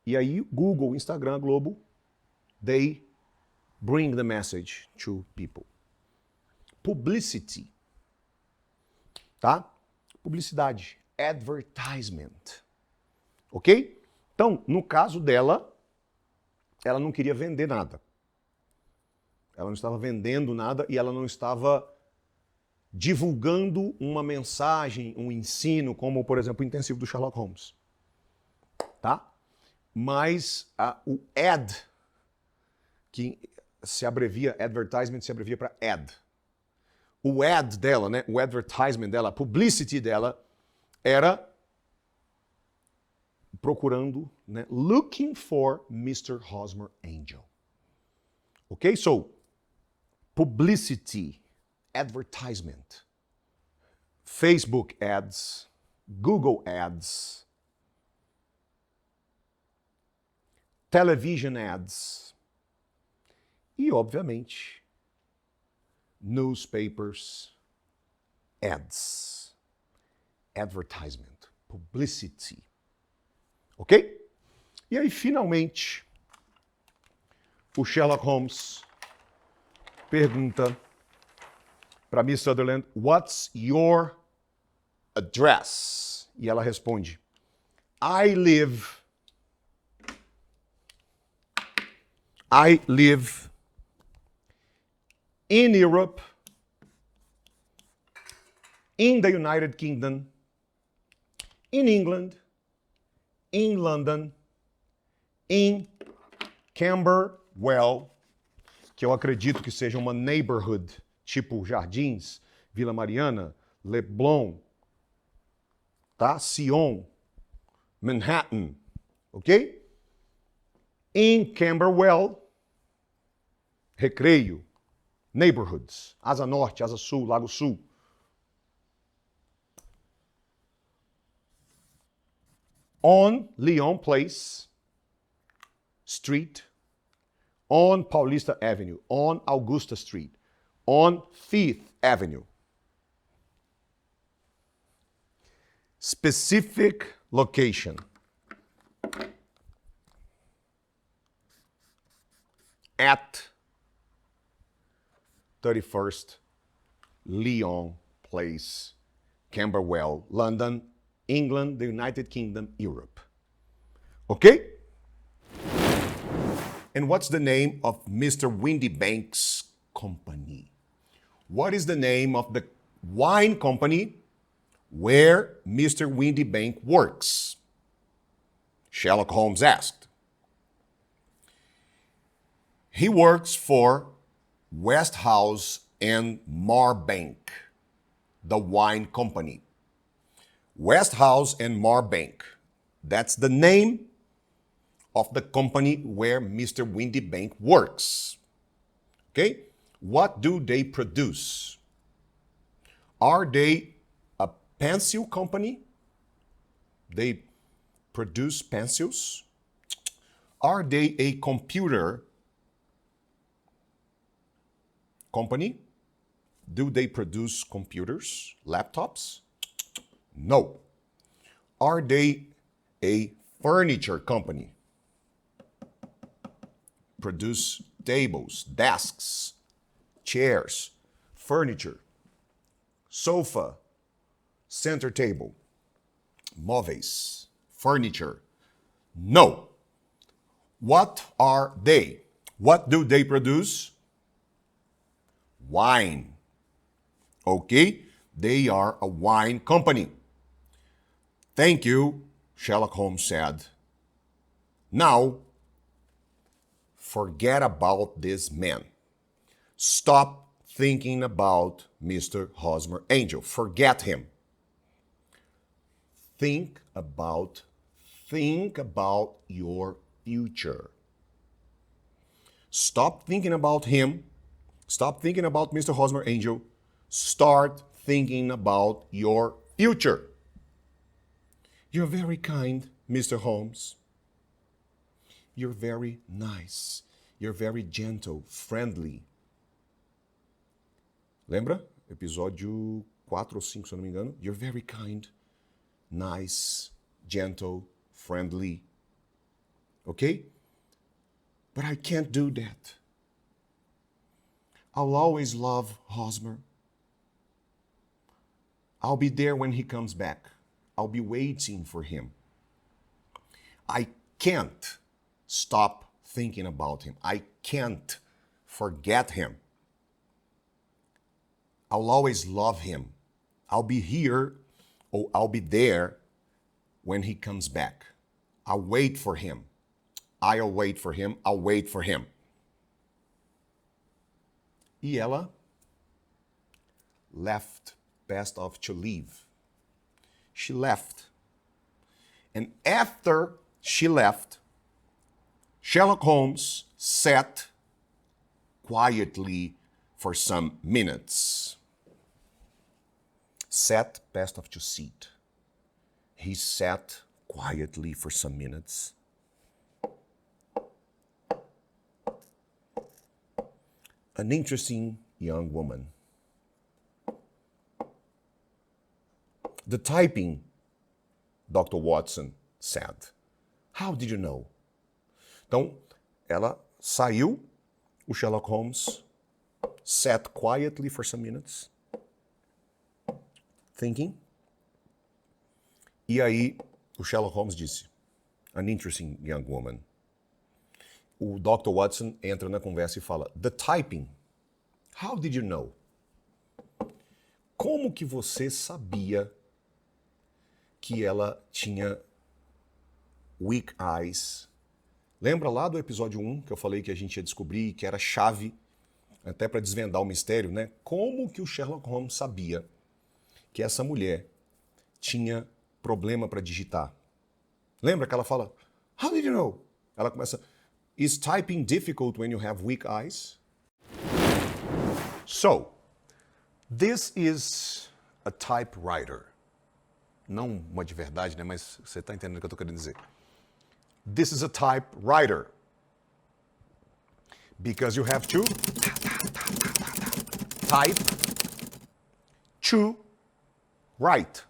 e aí Google, Instagram, Globo, they bring the message to people. Publicity, tá? Publicidade, advertisement, ok? Então, no caso dela, ela não queria vender nada. Ela não estava vendendo nada e ela não estava divulgando uma mensagem, um ensino, como, por exemplo, o intensivo do Sherlock Holmes. Tá? Mas o ad, que se abrevia, advertisement se abrevia para ad. O ad dela, né, o advertisement dela, a publicity dela, era procurando, né, looking for Mr. Hosmer Angel. Ok? So, publicity advertisement. Facebook ads, Google ads, television ads e, obviamente, newspapers ads, advertisement, publicity. Ok? E aí, finalmente, o Sherlock Holmes pergunta para Miss Sutherland, what's your address? E ela responde, I live in Europe, in the United Kingdom, in England, in London, in Camberwell, que eu acredito que seja uma neighborhood, tipo Jardins, Vila Mariana, Leblon, tá? Sion, Manhattan, ok? In Camberwell, Recreio, neighborhoods, Asa Norte, Asa Sul, Lago Sul. On Leon Place Street, on Paulista Avenue, on Augusta Street, on 5th Avenue. Specific location. At 31st Leon Place, Camberwell, London, England, the United Kingdom, Europe. Okay? And what's the name of Mr. Windybank's company? What is the name of the wine company where Mr. Windybank works? Sherlock Holmes asked. He works for Westhouse and Marbank, the wine company. Westhouse and Marbank. That's the name of the company where Mr. Windybank works. Okay? What do they produce? Are they a pencil company? They produce pencils? Are they a computer company? Do they produce computers, laptops? No. Are they a furniture company? Produce tables, desks, chairs, furniture, sofa, center table, móveis, furniture. No. What are they? What do they produce? Wine. Okay? They are a wine company. Thank you, Sherlock Holmes said. Now, forget about this man. Stop thinking about Mr. Hosmer Angel. Forget him. Think about your future. Stop thinking about him. Stop thinking about Mr. Hosmer Angel. Start thinking about your future. You're very kind, Mr. Holmes. You're very nice. You're very gentle, friendly. Lembra? Episódio 4 ou 5, se eu não me engano. You're very kind, nice, gentle, friendly. Okay? But I can't do that. I'll always love Hosmer. I'll be there when he comes back. I'll be waiting for him. I can't stop thinking about him. I can't forget him. I'll always love him. I'll be here or I'll be there when he comes back. I'll wait for him. I'll wait for him. I'll wait for him. E ela left, passed off to leave. She left. And after she left, Sherlock Holmes sat quietly for some minutes. Sat, past of to sit. He sat quietly for some minutes. An interesting young woman. The typing, Dr. Watson said. How did you know? Então, ela saiu, o Sherlock Holmes sat quietly for some minutes, thinking. E aí, o Sherlock Holmes disse, an interesting young woman. O Dr. Watson entra na conversa e fala, the typing, how did you know? Como que você sabia que ela tinha weak eyes? Lembra lá do episódio 1 que eu falei que a gente ia descobrir que era chave até para desvendar o mistério, né? Como que o Sherlock Holmes sabia que essa mulher tinha problema para digitar? Lembra que ela fala, how did you know? Ela começa, is typing difficult when you have weak eyes? So, this is a typewriter. Não uma de verdade, né? Mas você está entendendo o que eu estou querendo dizer. This is a typewriter. Because you have to type to write.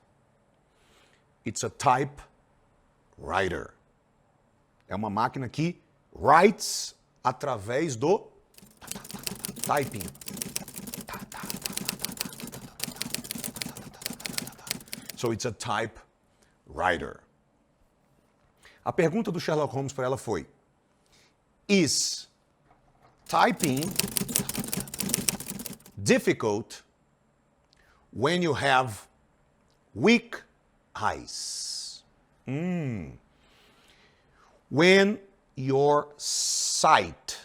It's a typewriter. É uma máquina que writes através do typing. So it's a typewriter. A pergunta do Sherlock Holmes para ela foi: is typing difficult when you have weak eyes? When your sight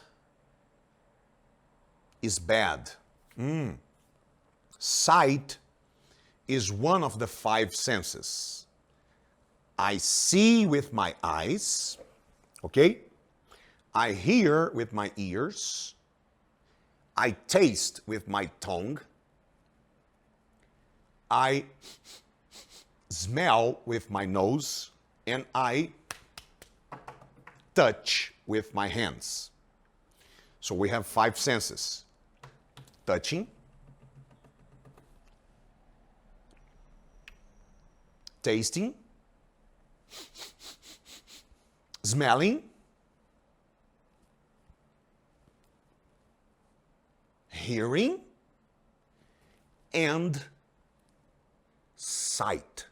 is bad. Sight is one of the 5 senses. I see with my eyes, okay? I hear with my ears. I taste with my tongue. I smell with my nose. And I touch with my hands. So we have 5 senses. Touching, tasting, smelling, hearing, and sight.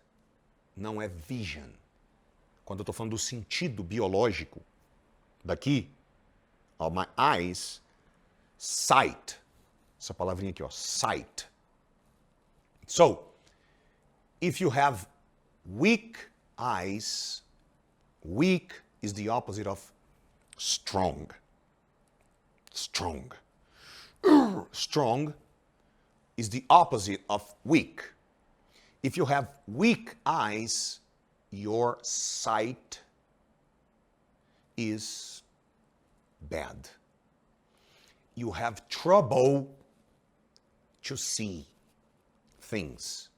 Não é vision. Quando eu estou falando do sentido biológico daqui, ó, my eyes, sight. Essa palavrinha aqui, ó, sight. So, if you have weak eyes, weak is the opposite of strong. Strong. Strong is the opposite of weak. If you have weak eyes, your sight is bad. You have trouble to see things.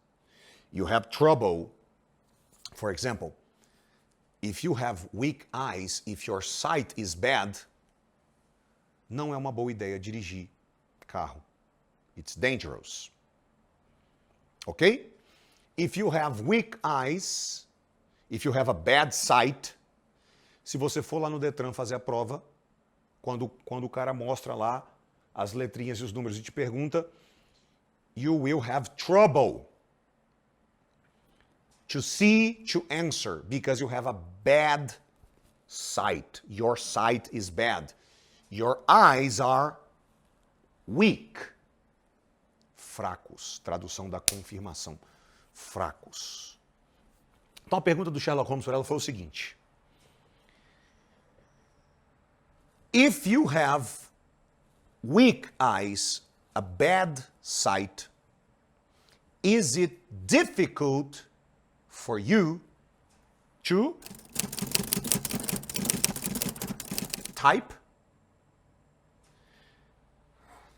You have trouble, for example, if you have weak eyes, if your sight is bad, não é uma boa ideia dirigir carro. It's dangerous. Okay? If you have weak eyes, if you have a bad sight, se você for lá no Detran fazer a prova, quando o cara mostra lá as letrinhas e os números e te pergunta, you will have trouble to see, to answer, because you have a bad sight. Your sight is bad. Your eyes are weak. Fracos. Tradução da confirmação. Fracos. Então a pergunta do Sherlock Holmes para ela foi o seguinte: if you have weak eyes, a bad sight, is it difficult for you to type?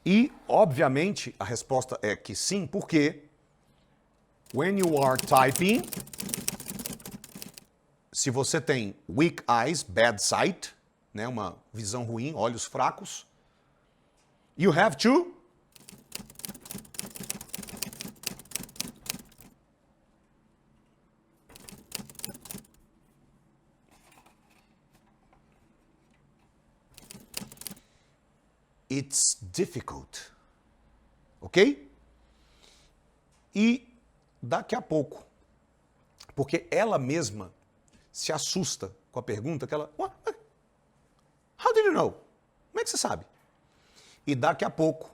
E, obviamente, a resposta é que sim, porque when you are typing, se você tem weak eyes, bad sight, né, uma visão ruim, olhos fracos, you have to it's difficult. Ok? E daqui a pouco, porque ela mesma se assusta com a pergunta que ela... What? How did you know? Como é que você sabe? E daqui a pouco,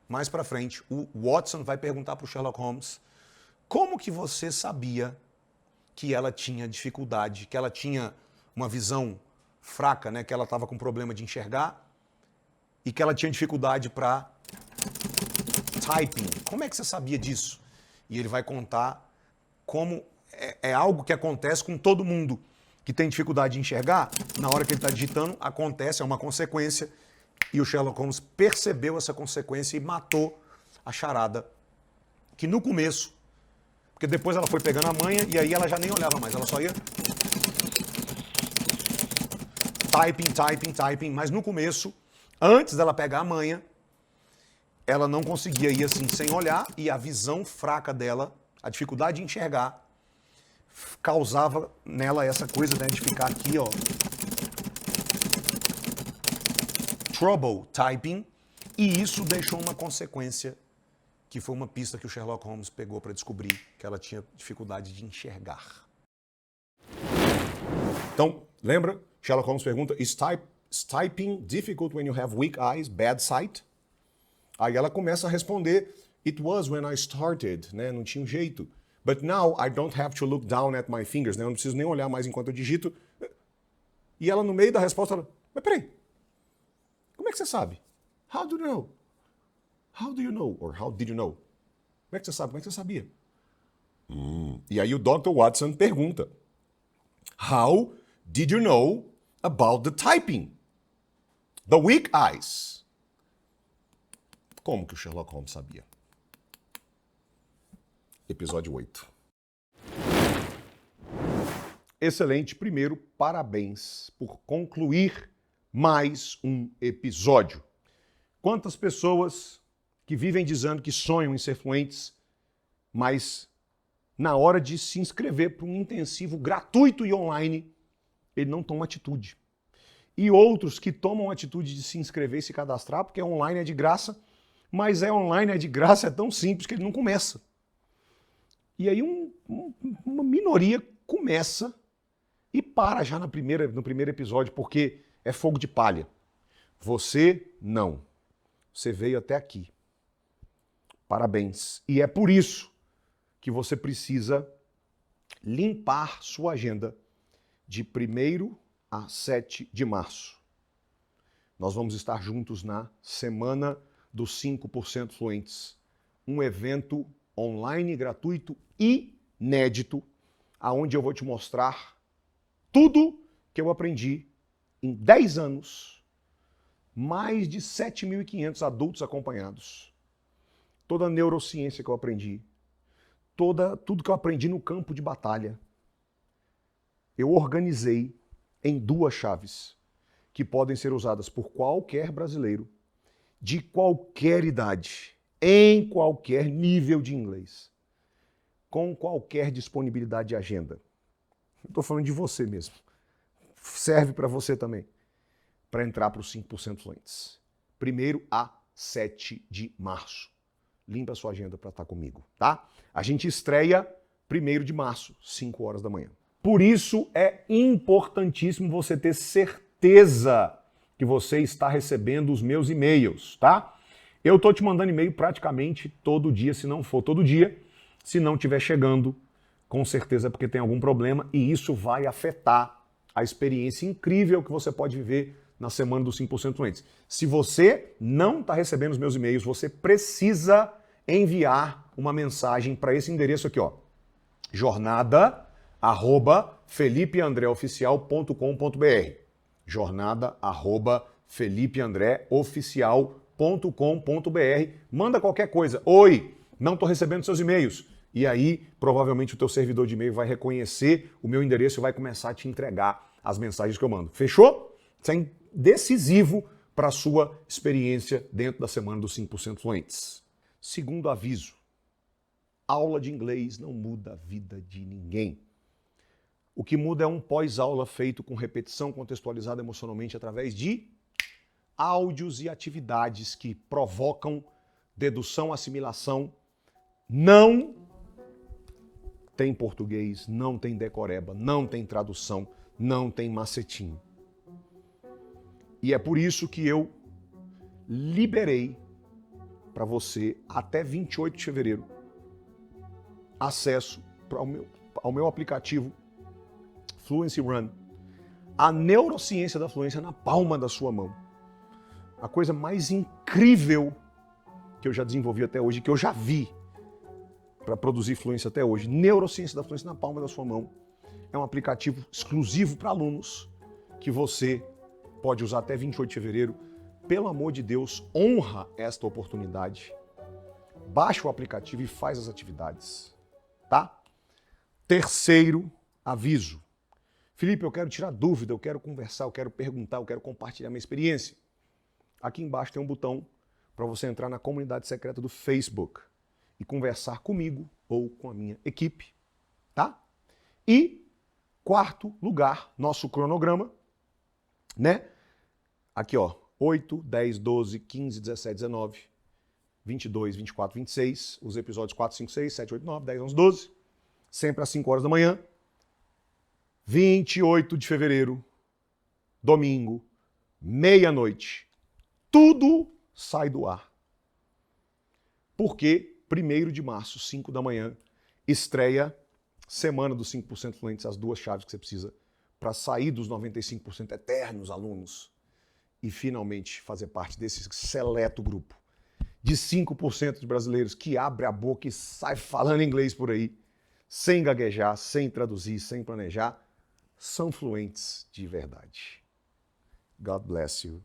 mais pra frente, o Watson vai perguntar pro Sherlock Holmes como que você sabia que ela tinha dificuldade, que ela tinha uma visão fraca, né? Que ela estava com problema de enxergar e que ela tinha dificuldade para typing. Como é que você sabia disso? E ele vai contar como é algo que acontece com todo mundo que tem dificuldade de enxergar. Na hora que ele está digitando, acontece, é uma consequência. E o Sherlock Holmes percebeu essa consequência e matou a charada. Que no começo, porque depois ela foi pegando a manha e aí ela já nem olhava mais, ela só ia typing, mas no começo, antes dela pegar a manha, ela não conseguia ir assim sem olhar e a visão fraca dela, a dificuldade de enxergar, causava nela essa coisa, né, de ficar aqui, ó, trouble typing, e isso deixou uma consequência que foi uma pista que o Sherlock Holmes pegou para descobrir que ela tinha dificuldade de enxergar. Então, lembra? Sherlock Holmes pergunta, is typing difficult when you have weak eyes, bad sight? Aí ela começa a responder, it was when I started, né? Não tinha um jeito. But now I don't have to look down at my fingers, né? Eu não preciso nem olhar mais enquanto eu digito. E ela, no meio da resposta, ela, mas peraí, como é que você sabe? How do you know? How do you know? Or how did you know? Como é que você sabe? Como é que você sabia? E aí o Dr. Watson pergunta, how did you know about the typing? The weak eyes. Como que o Sherlock Holmes sabia? Episódio 8. Excelente. Primeiro, parabéns por concluir mais um episódio. Quantas pessoas que vivem dizendo que sonham em ser fluentes, mas na hora de se inscrever para um intensivo gratuito e online, ele não toma atitude. E outros que tomam a atitude de se inscrever e se cadastrar, porque online é de graça, mas online é de graça, é tão simples que ele não começa. E aí uma minoria começa e para já no primeiro episódio, porque é fogo de palha. Você não. Você veio até aqui. Parabéns. E é por isso que você precisa limpar sua agenda de 1º a 7 de março. Nós vamos estar juntos na Semana dos 5% Fluentes, um evento online gratuito inédito, aonde eu vou te mostrar tudo que eu aprendi em 10 anos, mais de 7.500 adultos acompanhados, toda a neurociência que eu aprendi, tudo que eu aprendi no campo de batalha, eu organizei em 2 chaves que podem ser usadas por qualquer brasileiro, de qualquer idade, em qualquer nível de inglês, com qualquer disponibilidade de agenda. Estou falando de você mesmo. Serve para você também, para entrar para os 5% Fluentes. 1º a 7 de março. Limpa a sua agenda para estar comigo, tá? A gente estreia 1º de março, 5 horas da manhã. Por isso é importantíssimo você ter certeza que você está recebendo os meus e-mails, tá? Eu tô te mandando e-mail praticamente todo dia, se não for todo dia. Se não estiver chegando, com certeza é porque tem algum problema e isso vai afetar a experiência incrível que você pode viver na Semana dos 5% Fluentes. Se você não está recebendo os meus e-mails, você precisa enviar uma mensagem para esse endereço aqui, ó. jornada@felipeandreoficial.com.br jornada@felipeandreoficial.com.br. Manda qualquer coisa. Oi, não estou recebendo seus e-mails. E aí, provavelmente, o teu servidor de e-mail vai reconhecer o meu endereço e vai começar a te entregar as mensagens que eu mando. Fechou? Isso é decisivo para a sua experiência dentro da semana dos 5% Fluentes. Segundo aviso, aula de inglês não muda a vida de ninguém. O que muda é um pós-aula feito com repetição contextualizada emocionalmente através de áudios e atividades que provocam dedução, assimilação. Não tem português, não tem decoreba, não tem tradução, não tem macetinho. E é por isso que eu liberei para você, até 28 de fevereiro, acesso ao meu aplicativo Fluency Run. A neurociência da fluência na palma da sua mão. A coisa mais incrível que eu já desenvolvi até hoje, que eu já vi para produzir fluência até hoje. Neurociência da fluência na palma da sua mão. É um aplicativo exclusivo para alunos que você pode usar até 28 de fevereiro. Pelo amor de Deus, honra esta oportunidade. Baixa o aplicativo e faz as atividades, tá? Terceiro aviso. Felipe, eu quero tirar dúvida, eu quero conversar, eu quero perguntar, eu quero compartilhar minha experiência. Aqui embaixo tem um botão para você entrar na comunidade secreta do Facebook e conversar comigo ou com a minha equipe, tá? E, quarto lugar, nosso cronograma, né? Aqui, ó, 8, 10, 12, 15, 17, 19, 22, 24, 26, os episódios 4, 5, 6, 7, 8, 9, 10, 11, 12, sempre às 5 horas da manhã. 28 de fevereiro, domingo, meia-noite, tudo sai do ar. Porque 1º de março, 5 da manhã, estreia Semana dos 5% Fluentes, as duas chaves que você precisa para sair dos 95% eternos alunos e finalmente fazer parte desse seleto grupo de 5% de brasileiros que abre a boca e sai falando inglês por aí, sem gaguejar, sem traduzir, sem planejar, são fluentes de verdade. God bless you.